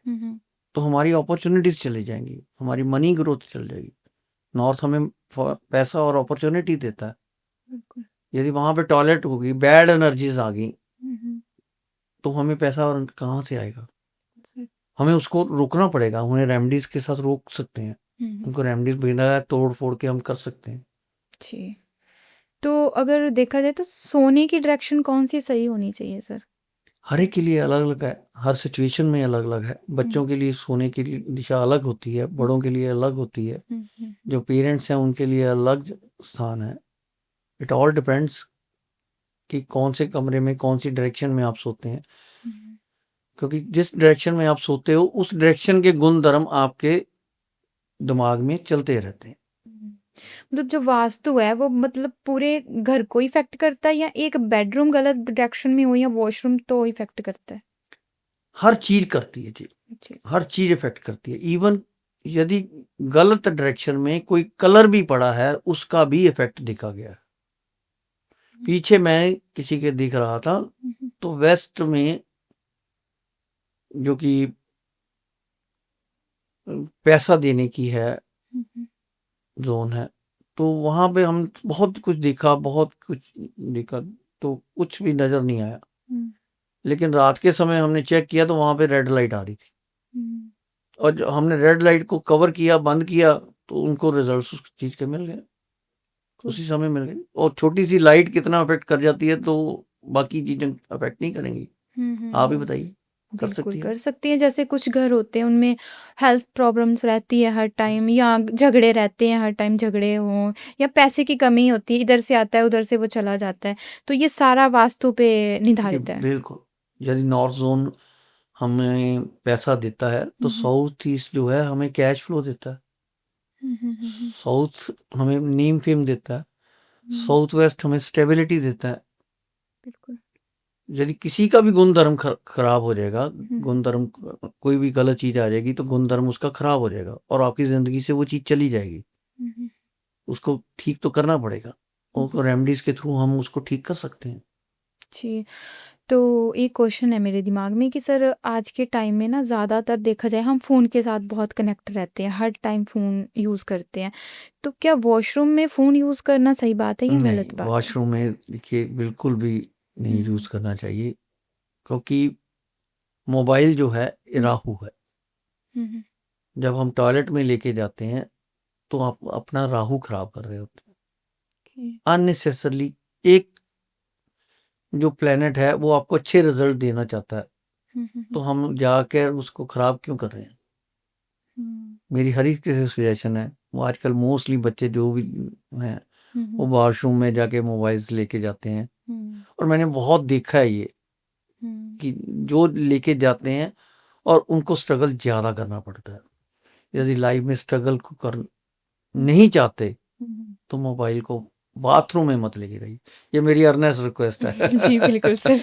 तो हमारी अपॉर्चुनिटीज चली जाएंगी, हमारी मनी ग्रोथ चल जाएगी। नॉर्थ हमें पैसा और अपॉर्चुनिटी देता है। यदि वहां पे टॉयलेट होगी, बैड एनर्जीज आ गई, तो हमें पैसा और कहाँ से आएगा? हमें उसको रोकना पड़ेगा। उन्हें रेमेडीज के साथ रोक सकते हैं, उनको रेमेडीज बिना तोड़ फोड़ के हम कर सकते हैं। जी, तो अगर देखा जाए तो सोने की डायरेक्शन कौन सी सही होनी चाहिए सर? हर एक के लिए अलग अलग है, हर सिचुएशन में अलग अलग है। बच्चों के लिए सोने की दिशा अलग होती है, बड़ों के लिए अलग होती है, जो पेरेंट्स हैं उनके लिए अलग स्थान है। इट ऑल डिपेंड्स कि कौन से कमरे में कौन सी डायरेक्शन में आप सोते हैं, क्योंकि जिस डायरेक्शन में आप सोते हो उस डायरेक्शन के गुण धर्म आपके दिमाग में चलते रहते हैं। मतलब जो वास्तु है वो मतलब पूरे घर को इफेक्ट करता है या एक बेडरूम गलत डायरेक्शन में हो या वॉशरूम तो इफेक्ट करता है? हर चीज करती है जी, हर चीज इफेक्ट करती है। इवन यदि गलत डायरेक्शन में कोई कलर भी पड़ा है उसका भी इफेक्ट दिखा गया है। पीछे मैं किसी के दिख रहा था, तो वेस्ट में जो कि पैसा देने की है जोन है, तो वहां पे हम बहुत कुछ देखा, बहुत कुछ देखा, तो कुछ भी नजर नहीं आया। लेकिन रात के समय हमने चेक किया तो वहां पे रेड लाइट आ रही थी, और जब हमने रेड लाइट को कवर किया, बंद किया, तो उनको रिजल्ट्स उस चीज के मिल गए, उसी समय मिल गए। और छोटी सी लाइट कितना अफेक्ट कर जाती है, तो बाकी चीजें अफेक्ट नहीं करेंगी। आप ही बताइए, कर बिल्कुल सकती कर है? सकती हैं। जैसे कुछ घर होते हैं उनमें हेल्थ प्रॉब्लम्स रहती है हर टाइम, या झगड़े रहते हैं हर टाइम, झगड़े हों या पैसे की कमी होती है, इधर से आता है उधर से वो चला जाता है, तो ये सारा वास्तु पे निर्धारित है। बिल्कुल, यदि नॉर्थ जोन हमें पैसा देता है तो साउथ ईस्ट जो है हमें कैश फ्लो देता है। साउथ हमें नेम फेम देता है, साउथ वेस्ट हमें स्टेबिलिटी देता है। बिल्कुल। यदि किसी का भी गुण धर्म खराब हो जाएगा, गुण धर्म कोई भी गलत चीज आ जाएगी तो गुण धर्म उसका खराब हो जाएगा और आपकी जिंदगी से वो चीज चली जाएगी। उसको ठीक तो करना पड़ेगा, और रेमेडीज के थ्रू हम उसको ठीक कर सकते हैं। जी, तो एक क्वेश्चन है मेरे दिमाग में कि सर आज के टाइम में ना ज़्यादातर देखा जाए हम फ़ोन के साथ बहुत कनेक्ट रहते हैं, हर टाइम फ़ोन यूज़ करते हैं। तो क्या वॉशरूम में फ़ोन यूज़ करना सही बात है या नहीं, गलत बात है? वॉशरूम में देखिए बिल्कुल भी नहीं हुँ, यूज़ करना चाहिए, क्योंकि मोबाइल जो है ये हुँ, राहु है। हुँ, जब हम टॉयलेट में लेके जाते हैं तो आप अपना राहु खराब कर रहे होते हैं ओके। अननेसेसरली। एक जो प्लेनेट है वो आपको अच्छे रिजल्ट देना चाहता है, तो हम जाकर उसको खराब क्यों कर रहे हैं? मेरी हर एक से सजेशन है, वो आजकल मोस्टली बच्चे जो भी हैं वो वॉशरूम में जाके मोबाइल्स लेके जाते हैं, और मैंने बहुत देखा है ये कि जो लेके जाते हैं और उनको स्ट्रगल ज़्यादा करना पड़ता है। यदि लाइफ में स्ट्रगल को कर नहीं चाहते तो मोबाइल को बाथरूम में मत लेके जाइए। ये मेरी अर्नेस्ट रिक्वेस्ट है। जी, बिल्कुल सर।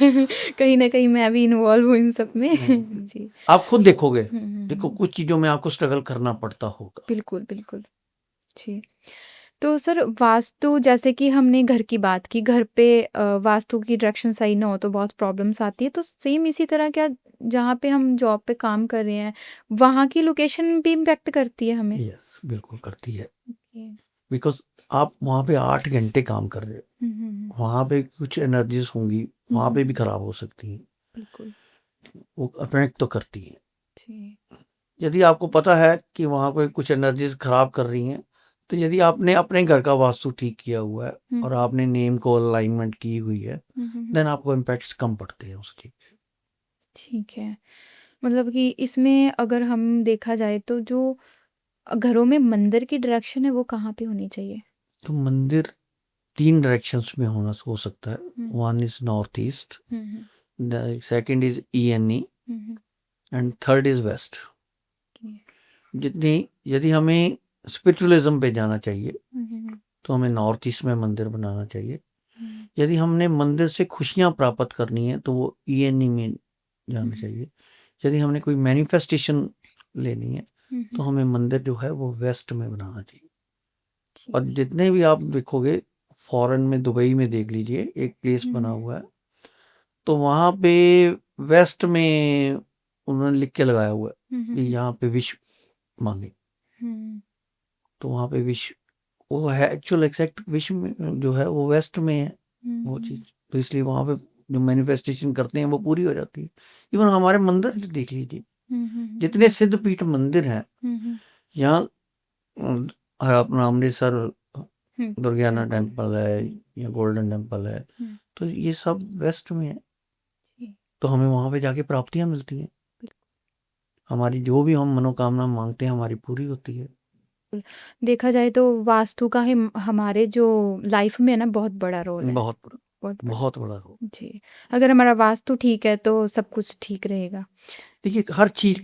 कहीं न कहीं मैं भी इन्वॉल्व हूँ इन सब में। नहीं, जी। आप खुद देखोगे, हुँ, हुँ, देखो हुँ। कुछ चीज़ों में आपको स्ट्रगल करना पड़ता होगा। बिल्कुल, बिल्कुल। जी। तो सर वास्तु जैसे कि हमने घर की बात की, घर पे वास्तु की डायरेक्शन सही ना हो तो बहुत प्रॉब्लम्स आती है। तो सेम इसी तरह क्या जहाँ पे हम जॉब पे काम कर रहे हैं, वहाँ की लोकेशन भी इम्पैक्ट करती है हमें? यस, बिल्कुल करती है, ओके। बिकॉज़ आप वहाँ पे 8 घंटे काम कर रहे हो। हुँ, हुँ, हुँ। वहाँ पे कुछ एनर्जीज़ होंगी, वहाँ पे भी खराब हो सकती हैं, बिल्कुल। वो अफ़ेक्ट तो करती हैं। जी। यदि आपको पता है कि वहाँ पे कुछ एनर्जीज़ खराब कर रही हैं, तो यदि आपने अपने घर का वास्तु ठीक किया हुआ है हुँ, और आपने नेम को अलाइनमेंट की हुई है, हुँ। देन आपको इम्पैक्ट्स कम पड़ते हैं उसके। ठीक है। मतलब कि इसमें अगर हम देखा जाए तो जो घरों में मंदिर की डायरेक्शन है वो कहाँ पे होनी चाहिए? तो मंदिर 3 डायरेक्शंस में हो सकता है। Hmm, one is north east, hmm, hmm, the second is ENE hmm. And third is west. Okay. जितनी यदि हमें स्पिरिचुअलिज्म पे जाना चाहिए हुँ, हुँ, हुँ, तो हमें नॉर्थ ईस्ट में मंदिर बनाना चाहिए। हुँ, यदि हमने मंदिर से खुशियाँ प्राप्त करनी है तो वो ईएनई में जाना हुँ, चाहिए। यदि हमने कोई मैनिफेस्टेशन लेनी है हुँ, तो हुँ। हमें मंदिर जो है वो वेस्ट में बनाना चाहिए। ठीक और है। जितने भी आप देखोगे, फॉरेन में दुबई में देख लीजिए, एक प्लेस हुँ, बना हुँ, हुआ है, तो वहाँ पे वेस्ट में उन्होंने लिख के लगाया हुआ है हुँ, हुँ, कि हुँ, यहाँ पे विश मांगे, हुँ, तो वहाँ पे विश वो है, एक्चुअल एग्जैक्ट विश में जो है वो वेस्ट में है वो चीज़, हुँ, तो इसलिए वहाँ पे जो मैनिफेस्टेशन करते हैं वो पूरी हो जाती है। इवन हमारे मंदिर देख लीजिए, हुँ, हुँ, जितने सिद्ध पीठ मंदिर हैं हुँ, हुँ, यहाँ, अपना अमृतसर हुँ, दुर्गियाना बिल्कुल। टेम्पल है या गोल्डन टेम्पल है, हुँ, तो ये सब वेस्ट में है, जी, तो हमें वहाँ पे जाके प्राप्तियाँ मिलती हैं। हमारी जो भी हम मनोकामना मांगते हैं हमारी पूरी होती है। बिल्कुल। देखा जाए तो वास्तु का हिम हमारे जो लाइफ में है ना बहुत बड़ा रोल है, बहुत बड़ा, बहुत बड़ा। बहुत बड़ा हो। जी, अगर हमारा वास्तु ठीक है तो सब कुछ ठीक रहेगा। देखिए हर चीज़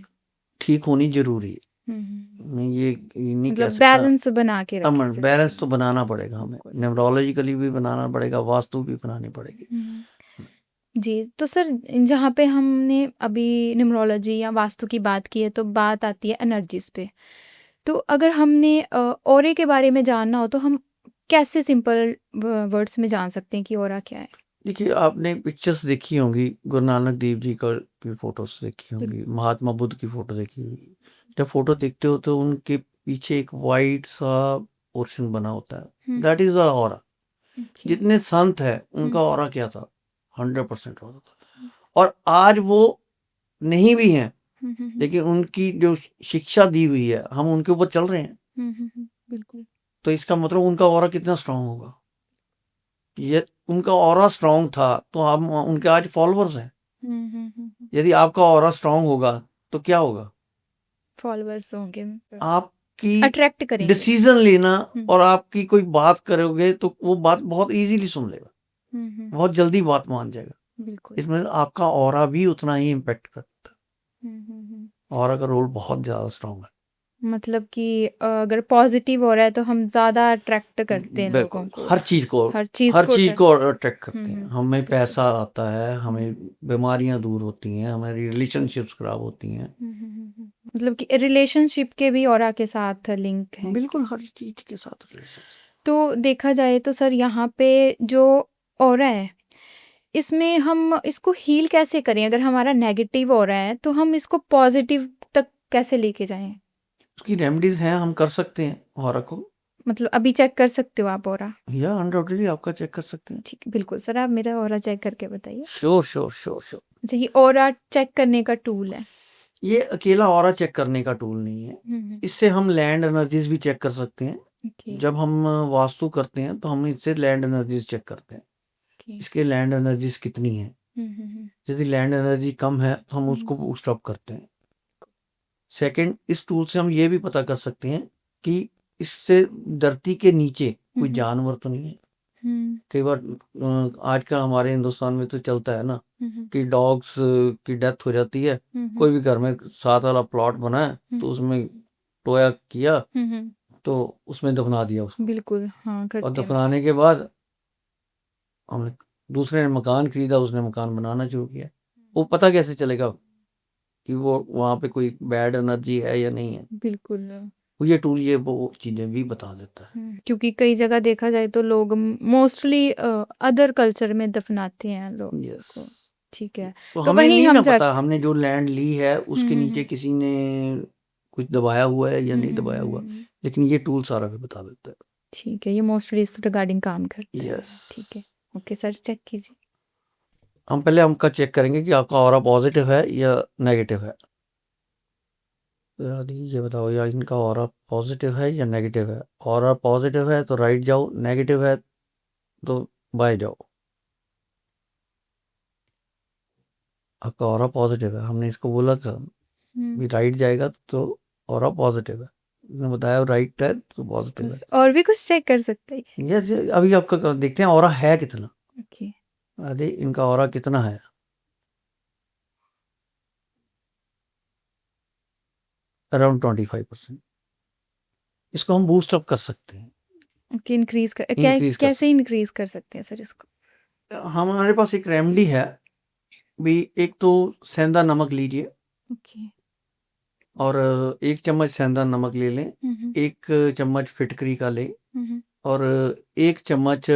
ठीक होनी ज़रूरी है। हुँ, हुँ। मैं ये नहीं कह मतलब सकता, बैलेंस बना के रखें सब बैलेंस तो चीज़ें। बनाना पड़ेगा हमें, बिल्कुल। न्यूमरोलॉजिकली भी बनाना पड़ेगा, वास्तु भी बनानी पड़ेगी। हुँ। जी, तो सर जहाँ पे हमने अभी न्यूमरोलॉजी या वास्तु की बात की है तो बात आती है एनर्जीज़ पे। तो अगर हमने ऑरे के बारे में जानना हो तो हम कैसे सिंपल वर्ड्स में जान सकते हैं कि ऑरा क्या है? देखिए आपने पिक्चर्स देखी होंगी, गुरु नानक देव जी का की फोटोज देखी बिल होंगी, महात्मा बुद्ध की फोटो देखी होगी। जब फोटो देखते हो तो उनके पीछे एक वाइट सा पोर्शन बना होता है, hmm, that is the aura. Okay. जितने संत है हुँ, उनका ऑरा क्या था, 100% ऑरा था। और आज वो नहीं भी हैं, हुँ, हुँ, हुँ, लेकिन उनकी जो शिक्षा दी हुई है हम उनके ऊपर चल रहे हैं, हुँ, बिल्कुल। तो इसका मतलब उनका ऑरा कितना स्ट्रांग होगा। ये उनका ऑरा स्ट्रांग था तो हम उनके आज फॉलोअर्स हैं। यदि आपका ऑरा स्ट्रांग होगा तो क्या होगा, फॉलोअर्स होंगे, आपकी अट्रैक्ट करेंगे। डिसीजन लेना हुँ, और आपकी कोई बात करोगे तो वो बात बहुत इजीली सुन लेगा, हुँ, बहुत जल्दी बात मान जाएगा। बिल्कुल। इसमें आपका ऑरा भी उतना ही इम्पेक्ट करता हुँ। है, ऑरा का रोल बहुत ज़्यादा स्ट्रांग है। मतलब कि अगर पॉजिटिव हो रहा है तो हम ज़्यादा अट्रैक्ट करते हैं लोगों बिल्कुल, को, हर चीज़ को, हर चीज़ हर को चीज़ अट्रैक्ट। को अट्रैक्ट करते हैं। हमें बिल्कुल। पैसा आता है, हुँ, हमें बीमारियां दूर होती हैं, हमारी रिलेशनशिप्स खराब होती हैं। मतलब कि रिलेशनशिप के भी ऑरा के साथ लिंक है बिल्कुल क्या? हर चीज़ के साथ रिलेशनशिप। तो देखा जाए तो सर यहाँ पे जो ऑरा है इसमें हम इसको हील कैसे करें? अगर हमारा नेगेटिव हो रहा है तो हम इसको पॉजिटिव तक कैसे लेके जाएं? उसकी रेमेडीज हैं, हम कर सकते हैं ऑरा को। मतलब अभी चेक कर सकते हो आप ऑरा? या अनडाउटेडली आपका चेक कर सकते हैं। ठीक है, बिल्कुल सर, आप मेरा ऑरा चेक करके बताइए। Sure sure sure sure. अच्छा, ये ऑरा चेक करने का टूल है? ये अकेला ऑरा चेक करने का टूल नहीं है, इससे हम लैंड एनर्जीज भी चेक कर सकते हैं। ओके। जब हम वास्तु करते हैं तो हम इससे लैंड एनर्जीज चेक करते हैं, ओके। इसके लैंड एनर्जीज कितनी है। यदि लैंड एनर्जी कम है तो हम उसको बूस्ट अप करते हैं। सेकंड, इस टूल से हम ये भी पता कर सकते हैं कि इससे धरती के नीचे कोई जानवर तो नहीं है। कई बार आजकल हमारे हिंदुस्तान में तो चलता है ना कि डॉग्स की डेथ हो जाती है, कोई भी घर में साथ वाला प्लॉट बना है तो उसमें टोया किया तो उसमें दफना दिया उसको। बिल्कुल, हाँ, और करते हैं। दफनाने के बाद हमने दूसरे ने मकान खरीदा, उसने मकान बनाना शुरू किया। वो पता कैसे चलेगा कि वो वहां पे कोई बैड एनर्जी है या नहीं है? बिल्कुल। वो ये टूल ये वो चीजें भी बता देता है। क्योंकि कई जगह देखा जाए तो लोग मोस्टली अदर कल्चर में दफनाते हैं लोग यस। को। ठीक है, तो तो हमें वहीं नहीं हम ना जा पता, हमने जो लैंड ली है उसके नीचे किसी ने कुछ दबाया हुआ है या नहीं दबाया हुआ, लेकिन ये टूल सारा भी बता देता है। ठीक है, ये मोस्टली इस रिगार्डिंग काम करता है। यस। ठीक है, ओके सर, चेक कीजिए। हम पहले हमका चेक करेंगे कि आपका ऑरा पॉजिटिव है या नेगेटिव है। यार ये बताओ यार, इनका ऑरा पॉजिटिव है या नेगेटिव है? ऑरा पॉजिटिव है तो राइट जाओ, नेगेटिव है तो बाय जाओ। आपका ऑरा पॉजिटिव है, हमने इसको बोला था भी राइट जाएगा तो ऑरा पॉजिटिव है, इसने बताया राइट है तो पॉजिटिव है। और भी कुछ चेक कर सकते हैं? यस, अभी आपका देखते हैं ऑरा है कितना। ओके। अरे इनका ऑरा कितना है? अराउंड 25%। इसको हम बूस्ट अप कर सकते हैं। ओके, इंक्रीज कर इंक्रीज कर कैसे इंक्रीज कर सकते हैं सर इसको? हमारे पास एक रेमेडी है भी। एक तो सेंधा नमक लीजिए, ओके। और 1 चम्मच सेंधा नमक ले लें, 1 चम्मच फिटकरी का लें, और 1 चम्मच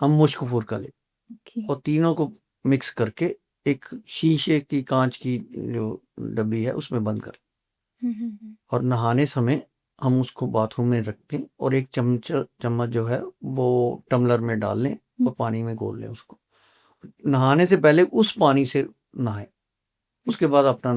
हम मुश्क का लें, और तीनों को मिक्स करके एक शीशे की कांच की जो डब्बी है उसमें बंद कर, और नहाने समय हम उसको बाथरूम में रखें, और 1 चम्मच जो है वो टम्बलर में डाल लें और पानी में घोल लें उसको। नहाने से पहले उस पानी से नहाएं, उसके बाद अपना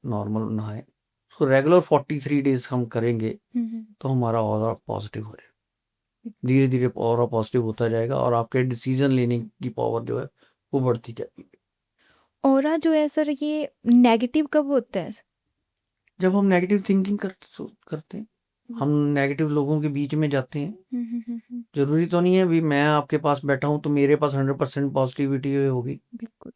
नॉर्मल नहाएं। उसको रेगुलर 43 डेज हम करेंगे तो हमारा ऑरा पॉजिटिव होएगा। धीरे धीरे ऑरा पॉजिटिव होता जाएगा और आपके डिसीजन लेने की पावर जो है वो बढ़ती जाएगी। ऑरा जो है सर, ये नेगेटिव कब होता है? जब हम नेगेटिव थिंकिंग करते हैं, हम नेगेटिव लोगों के बीच में जाते हैं। जरूरी तो नहीं है भी मैं आपके पास बैठा हूं तो मेरे पास 100% पॉजिटिविटी होगी। बिल्कुल।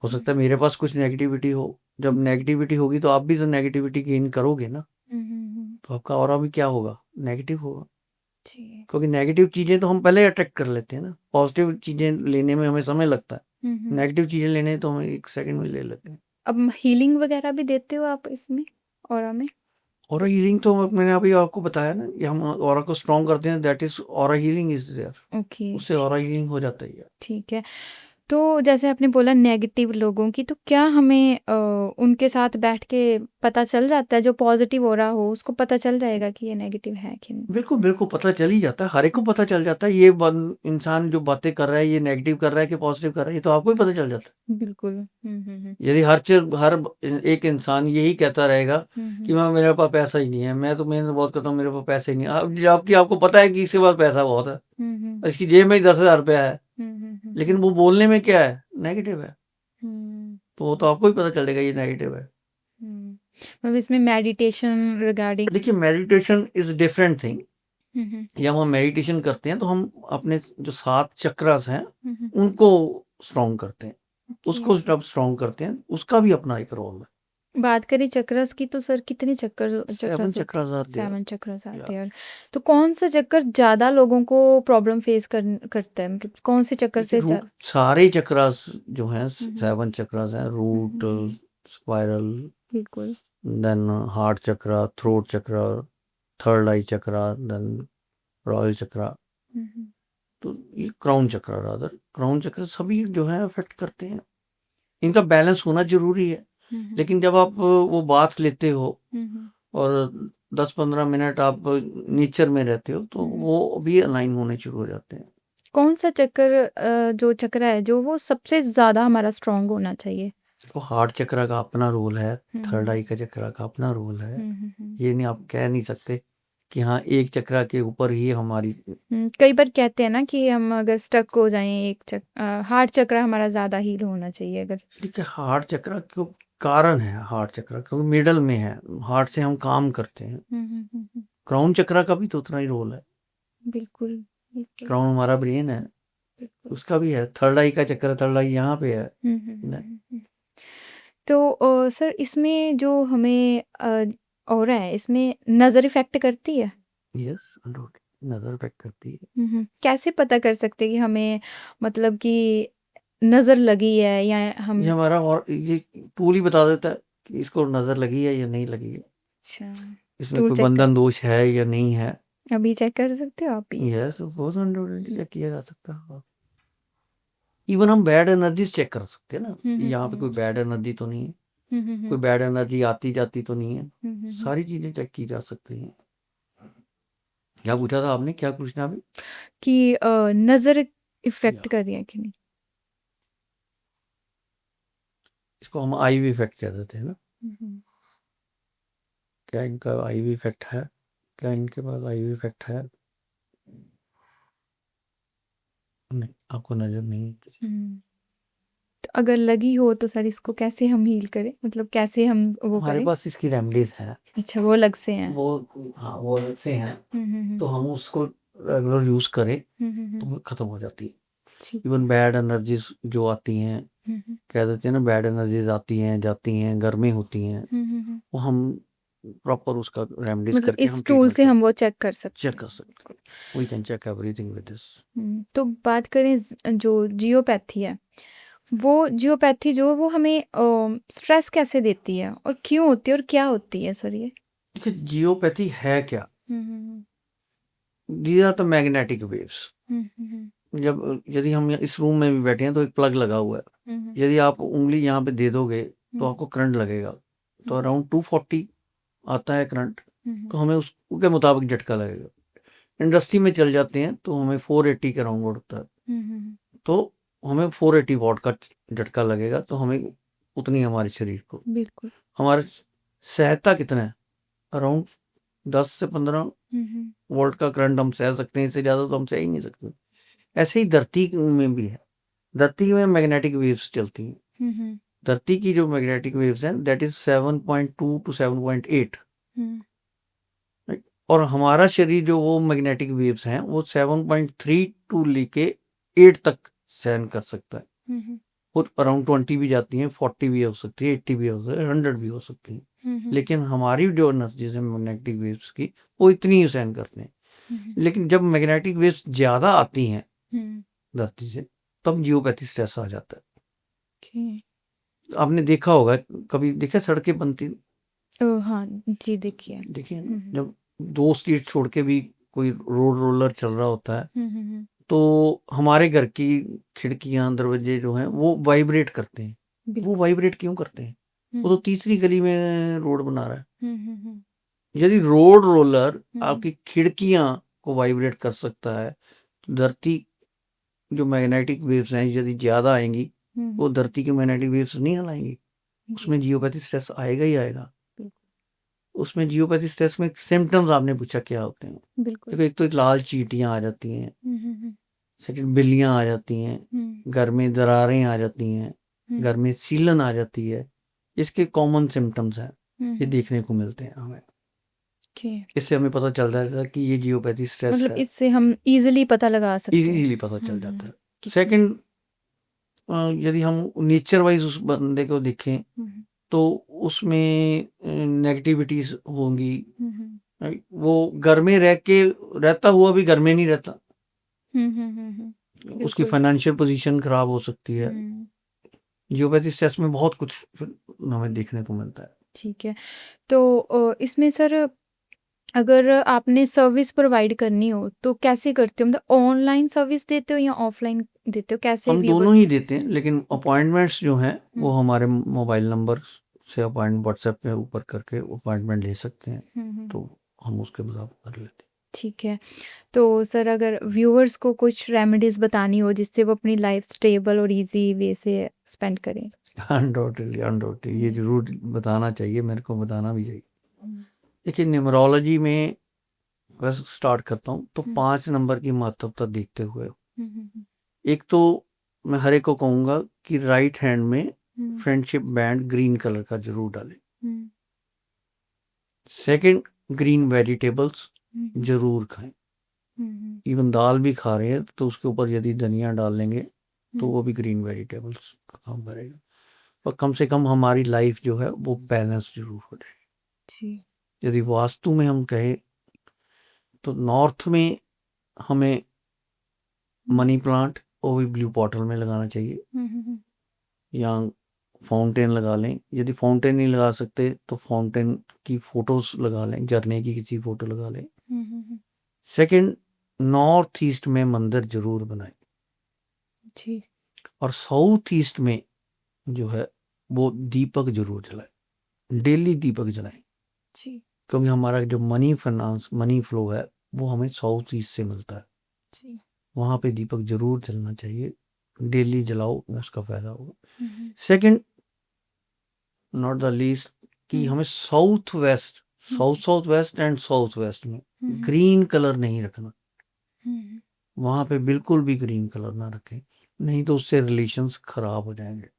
हो सकता है मेरे पास कुछ नेगेटिविटी हो। जब नेगेटिविटी होगी तो आप भी तो नेगेटिविटी गेन करोगे ना, तो आपका ऑरा भी क्या होगा? नेगेटिव होगा। क्योंकि नेगेटिव चीजें तो हम पहले अट्रैक्ट कर लेते हैं ना, पॉजिटिव चीजें लेने में हमें समय लगता है, नेगेटिव चीजें लेने तो हमें 1 सेकंड में ले लेते हैं। अब हीलिंग वगैरह भी देते हो आप इसमें, ऑरा में? ऑरा हीलिंग तो मैंने अभी आपको बताया ना, ये हम ऑरा को स्ट्रॉन्ग करते हैं, that is aura healing is there. Okay, उससे ऑरा हीलिंग हो जाता है। ठीक है। तो जैसे आपने बोला नेगेटिव लोगों की, तो क्या हमें उनके साथ बैठ के पता चल जाता है, जो पॉजिटिव हो रहा हो उसको पता चल जाएगा कि ये नेगेटिव है कि नहीं? बिल्कुल बिल्कुल पता चल ही जाता है, हर एक को पता चल जाता है। ये इंसान जो बातें कर रहा है ये नेगेटिव कर रहा है कि पॉजिटिव कर रहा है, ये तो आपको ही पता चल जाता है। बिल्कुल। यदि हर एक इंसान यही कहता रहेगा कि मैं मेरे पास पैसा ही नहीं है, मैं तो मेहनत बहुत करता हूँ, मेरे पास पैसा ही नहीं है, जबकि आपको पता है कि इसके पास पैसा बहुत है, इसकी जेब में ही 10,000 रुपया है, लेकिन वो बोलने में क्या है? नेगेटिव है। तो वो तो आपको ही पता चलेगा ये नेगेटिव है। मतलब इसमें मेडिटेशन रिगार्डिंग? देखिए, मेडिटेशन इज डिफरेंट थिंग। जब हम मेडिटेशन करते हैं तो हम अपने जो 7 चक्रास हैं उनको स्ट्रॉन्ग करते हैं, उसको जब स्ट्रॉन्ग करते हैं उसका भी अपना एक रोल है। बात करें चक्रस की, तो सर कितने चक्रस 7 चक्रास आते हैं। 7 चक्रस आते हैं। तो कौन सा चक्र ज्यादा लोगों को प्रॉब्लम फेस करता है? मतलब कौन से चक्र से सारे चक्रास जो हैं 7 चक्रास हैं, रूट, स्पाइरल, बिल्कुल, देन हार्ट चक्रा, थ्रोट चक्रा, थर्ड आई चक्रा, देन रॉयल चक्रा। तो ये क्राउन चक्र सभी जो है अफेक्ट करते हैं। इनका बैलेंस होना जरूरी है। लेकिन जब आप वो बात लेते हो और 10-15 मिनट आप नेचर में रहते हो तो वो भी अलाइन होने शुरू हो जाते हैं। कौन सा जो चक्र है जो वो सबसे ज्यादा हमारा स्ट्रांग होना चाहिए? तो हार्ट चक्र का अपना रोल है, थर्ड आई का चक्र का अपना रोल है। ये नहीं, आप कह नहीं सकते कि हाँ एक चक्र के ऊपर ही हमारी। कई बार कहते हैं ना कि हम अगर स्टक हो जाएं हार्ट चक्र हमारा ज्यादा हील होना चाहिए अगर। ठीक है, हार्ट चक्र क्यों कारण है? हार्ट चक्र क्योंकि मिडल में है, हार्ट से हम काम करते हैं। क्राउन चक्र का भी तो उतना ही रोल है। बिल्कुल। क्राउन हमारा ब्रेन है, उसका भी है। थर्ड आई का चक्र, थर्ड आई यहाँ पे है। तो सर इसमें जो हमें ऑरा है इसमें नजर इफेक्ट करती है? यस, नजर इफेक्ट करती है। कैसे पता कर सकते हैं कि हमें मतलब कि नजर लगी है या हम? ये हमारा और ये टूल ही बता देता है कि इसको नजर लगी है या नहीं लगी है। अच्छा, इसमें टूल कोई चेक बंधन दोष है या नहीं है। अभी चेक कर सकते हो आप भी? यस, वो चेक किया जा सकता है। इवन हम बैड एनर्जी चेक कर सकते हैं ना, यहाँ पे कोई बैड एनर्जी तो नहीं है, कोई बैड एनर्जी आती जाती तो नहीं है। सारी चीजें चेक की जा सकती हैं। क्या पूछा था आपने, क्या पूछना अभी? कि नजर इफेक्ट कर रही है कि नहीं? इसको हम आईवी इफेक्ट कह देते हैं ना। क्या इनका आईवी इफेक्ट है? क्या इनके पास आईवी इफेक्ट है? नहीं, आपको नजर नहीं। तो अगर लगी हो तो सर इसको कैसे हम हील करें, मतलब कैसे हम वो हमारे करें? पास इसकी रेमेडीज है। अच्छा, वो अलग से हैं। वो, हाँ वो अलग से हैं। तो हम उसको रेगुलर यूज करें तो वो खत्म हो जाती है। इवन बैड एनर्जीज जो आती हैं, कह देते हैं ना, बैड एनर्जीज आती हैं जाती हैं, घर में होती हैं, वो हम प्रॉपर उसका रेमेडीज मतलब करके हम इस टूल से हम वो चेक कर सकते चेक कर सकते हैं। We can check everything with this. तो बात करें जो जियोपैथी है, वो जियोपैथी जो वो हमें स्ट्रेस कैसे देती है और क्यों होती है और क्या होती है सर ये? देखिए, जियोपैथी है क्या? These are the magnetic waves. जब यदि हम इस रूम में भी बैठे हैं तो एक प्लग लगा हुआ है, यदि आप उंगली यहाँ पे दे दोगे तो आपको करंट लगेगा। तो अराउंड 240 आता है करंट, तो हमें उसके मुताबिक झटका लगेगा। इंडस्ट्री में चल जाते हैं तो हमें 480 के अराउंड होता है, तो हमें 480 वॉट का झटका लगेगा, तो हमें उतनी हमारे शरीर को, बिल्कुल, हमारा सहता कितना है, अराउंड 10 से 15 वोल्ट का करंट हम सह सकते हैं, इससे ज़्यादा तो हम सह ही नहीं सकते। ऐसे ही धरती में भी है। धरती में मैग्नेटिक वेव्स चलती हैं। धरती की जो मैग्नेटिक वेव्स हैं दैट इज 7.2 टू 7.8, और हमारा शरीर जो वो मैग्नेटिक वेव्स हैं वो 7.3 टू लेके 8 तक सहन कर सकता है। और अराउंड 20 भी जाती हैं, 40 भी हो सकती है, 80 भी हो सकती है, 100 भी हो सकती है। लेकिन हमारी जो एनर्जी है मैग्नेटिक वेव्स की, वो इतनी ही सहन करते हैं। लेकिन जब मैग्नेटिक वेव्स ज्यादा आती हैं धरती से, तब जियोपैथी स्ट्रेस आ जाता है। आपने देखा होगा, कभी देखा सड़कें बनती? हाँ जी, देखिए जब 2 स्ट्रीट छोड़ के भी कोई रोड रोलर चल रहा होता है, तो हमारे घर की खिड़कियां दरवाजे जो हैं वो वाइब्रेट करते हैं। वो वाइब्रेट क्यों करते हैं? वो तो तीसरी गली में रोड बना रहा है। यदि रोड रोलर आपकी खिड़कियां को वाइब्रेट कर सकता है, तो धरती जो मैग्नेटिक वेव्स हैं यदि ज्यादा आएंगी, वो धरती के मैग्नेटिक वेव्स नहीं हिलाएंगी, उसमें जियोपैथी स्ट्रेस आएगा ही आएगा। उसमें जियोपैथी स्ट्रेस में सिम्टम्स आपने पूछा क्या होते हैं? देखो, एक तो लाल चींटियां आ जाती हैं, सेकंड बिल्लियां आ जाती हैं, घर में दरारें आ जाती हैं, घर में सीलन आ जाती है। इसके कॉमन सिम्टम्स हैं, ये देखने को मिलते हैं हमें। इससे हमें पता चल जाता है कि ये जियोपैथी स्ट्रेस मतलब है। इससे हम इजीली पता लगा सकते हैं, इजीली पता चल जाता है। सेकंड, यदि हम नेचर वाइज उस बंदे को देखें तो उसमें नेगेटिविटीज होंगी। वो घर में रहता हुआ भी घर में नहीं रहता। उसकी फाइनेंशियल पोजीशन खराब हो सकती है। जियोपैथी स्ट्रेस में बहुत कुछ हमें देखने को मिलता है। ठीक है, तो इसमें सर अगर आपने सर्विस प्रोवाइड करनी हो तो कैसे करते हो? मतलब ऑनलाइन सर्विस देते हो या ऑफलाइन देते हो? कैसे हम दोनों व्यूवर्स ही को देते हैं, लेकिन ओके। अपॉइंटमेंट्स जो हैं वो हुँ, हमारे मोबाइल नंबर से अपॉइंट व्हाट्सएप पे ऊपर करके अपॉइंटमेंट ले सकते हैं, हुँ। तो हम उसके मुताबिक कर लेते हैं। ठीक है। तो सर अगर व्यूअर्स को कुछ रेमेडीज़ बतानी हो जिससे वो अपनी लाइफ स्टेबल और ईज़ी वे से स्पेंड करें? अनडाउटेडली ये जी। ज़रूर बताना चाहिए, मेरे को बताना भी चाहिए। हुँ, देखिए, न्यूमरोलॉजी में बस स्टार्ट करता हूँ, तो हुँ, 5 नंबर की महत्वता देखते हुए, हुँ। एक तो मैं हर एक को कहूँगा कि राइट हैंड में हुँ, फ्रेंडशिप बैंड ग्रीन कलर का ज़रूर डालें। हुँ, सेकंड, ग्रीन वेजिटेबल्स हुँ, ज़रूर खाएँ। हुँ, इवन दाल भी खा रहे हैं तो उसके ऊपर यदि धनिया डाल लेंगे तो हुँ। वो भी ग्रीन वेजिटेबल्स का काम करेगा, और कम से कम हमारी लाइफ जो है वो बैलेंस जरूर हो जाए। जी। यदि वास्तु में हम कहें तो नॉर्थ में हमें हुँ, मनी प्लांट वो भी ब्लू बॉटल में लगाना चाहिए, हुँ। या फाउंटेन लगा लें। यदि फाउंटेन नहीं लगा सकते तो फाउंटेन की फोटोज लगा लें, झरने की किसी फोटो लगा लें। हुँ। सेकंड, नॉर्थ ईस्ट में मंदिर जरूर बनाएं, जी, और साउथ ईस्ट में जो है वो दीपक जरूर जलाएं, डेली दीपक जलाएं, जी, क्योंकि हमारा जो मनी फ्लो है वो हमें साउथ ईस्ट से मिलता है। जी। वहाँ पे दीपक जरूर जलना चाहिए, डेली जलाओ, उसका फायदा होगा। हुँ, सेकंड, नॉट द लीस्ट, कि हुँ, हमें south west, hmm, south west and south west में हुँ, ग्रीन कलर नहीं रखना। हुँ। वहाँ पे बिल्कुल भी ग्रीन कलर ना रखें, नहीं तो उससे रिलेशंस खराब हो जाएंगे,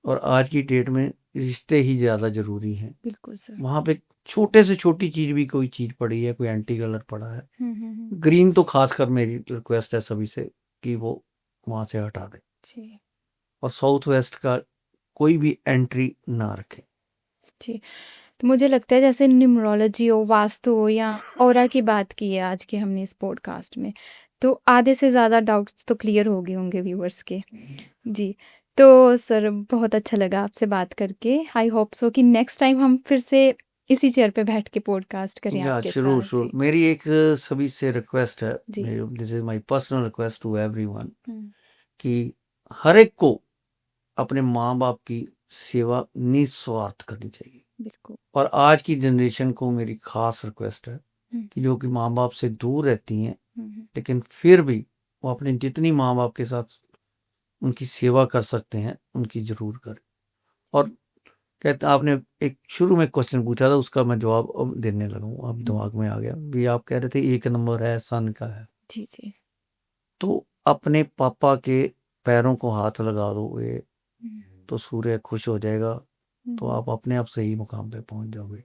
और आज की डेट में रिश्ते ही ज़्यादा ज़रूरी हैं। बिल्कुल सर। वहाँ पे छोटे से छोटी चीज़ भी, कोई चीज़ पड़ी है, कोई एंटी कलर पड़ा है, हुँ। ग्रीन तो खासकर मेरी रिक्वेस्ट है सभी से कि वो वहाँ से हटा दें, जी, और साउथ वेस्ट का कोई भी एंट्री ना रखें। जी। तो मुझे लगता है जैसे न्यूमरोलॉजी हो, वास्तु हो या ऑरा की बात की है आज के हमने इस पॉडकास्ट में, तो आधे से ज़्यादा डाउट्स तो क्लियर हो गए होंगे व्यूअर्स के। जी, तो सर बहुत अच्छा लगा आपसे बात करके। आई होप सो कि नेक्स्ट टाइम हम फिर से इसी चेयर पे बैठ के पॉडकास्ट करें या आपके शुरू साथ। शुरू जी, मेरी एक सभी से रिक्वेस्ट है, जी। This is my personal request to everyone, hmm, कि हर एक को अपने माँ बाप की सेवा निस्वार्थ करनी चाहिए। बिल्कुल। और आज की जनरेशन को मेरी खास रिक्वेस्ट है हुँ, कि जो कि माँ बाप से दूर रहती हैं, हुँ। लेकिन फिर भी वो अपने जितनी माँ बाप के साथ उनकी सेवा कर सकते हैं उनकी जरूर करें। और कहते आपने एक शुरू में क्वेश्चन पूछा था, उसका मैं जवाब अब देने लगा हूँ, अब हुँ, दिमाग में आ गया भी। आप कह रहे थे 1 नंबर है सन का है, जी। तो अपने पापा के पैरों को हाथ लगा दोगे हुँ, तो सूर्य खुश हो जाएगा, तो हुँ। आप अपने आप सही मुकाम पे पहुंच जाओगे।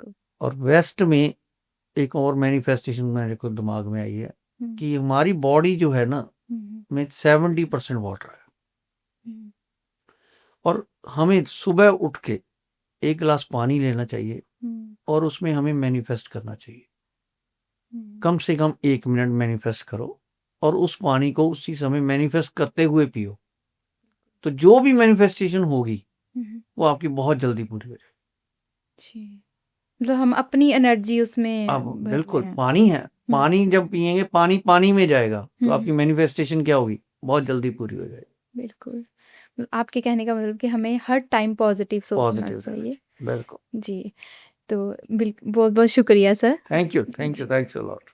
बिल्कुल। और वेस्ट में एक और मैनिफेस्टेशन मेरे को दिमाग में आई है हुँ, कि हमारी बॉडी जो है ना हुँ, में 70% वाटर है, हुँ, और हमें सुबह उठ के 1 गिलास पानी लेना चाहिए, हुँ, और उसमें हमें मैनिफेस्ट करना चाहिए। हुँ। कम से कम 1 मिनट मैनिफेस्ट करो, और उस पानी को उसी समय मैनिफेस्ट करते हुए पियो, तो जो भी मैनिफेस्टेशन होगी हुँ, वो आपकी बहुत जल्दी पूरी हो जाएगी। जी। मतलब हम अपनी एनर्जी उसमें अब भर रहे बिल्कुल हैं। पानी है, हुँ, पानी जब पिएंगे, पानी पानी में जाएगा, तो हुँ, आपकी मैनिफेस्टेशन क्या होगी, बहुत जल्दी पूरी हो जाएगी। बिल्कुल। आपके कहने का मतलब कि हमें हर टाइम पॉज़िटिव सोचना पॉजिटिव रहना चाहिए। चाहिए, बिल्कुल। जी, तो बहुत-बहुत शुक्रिया सर। थैंक यू, जी। Thanks a lot.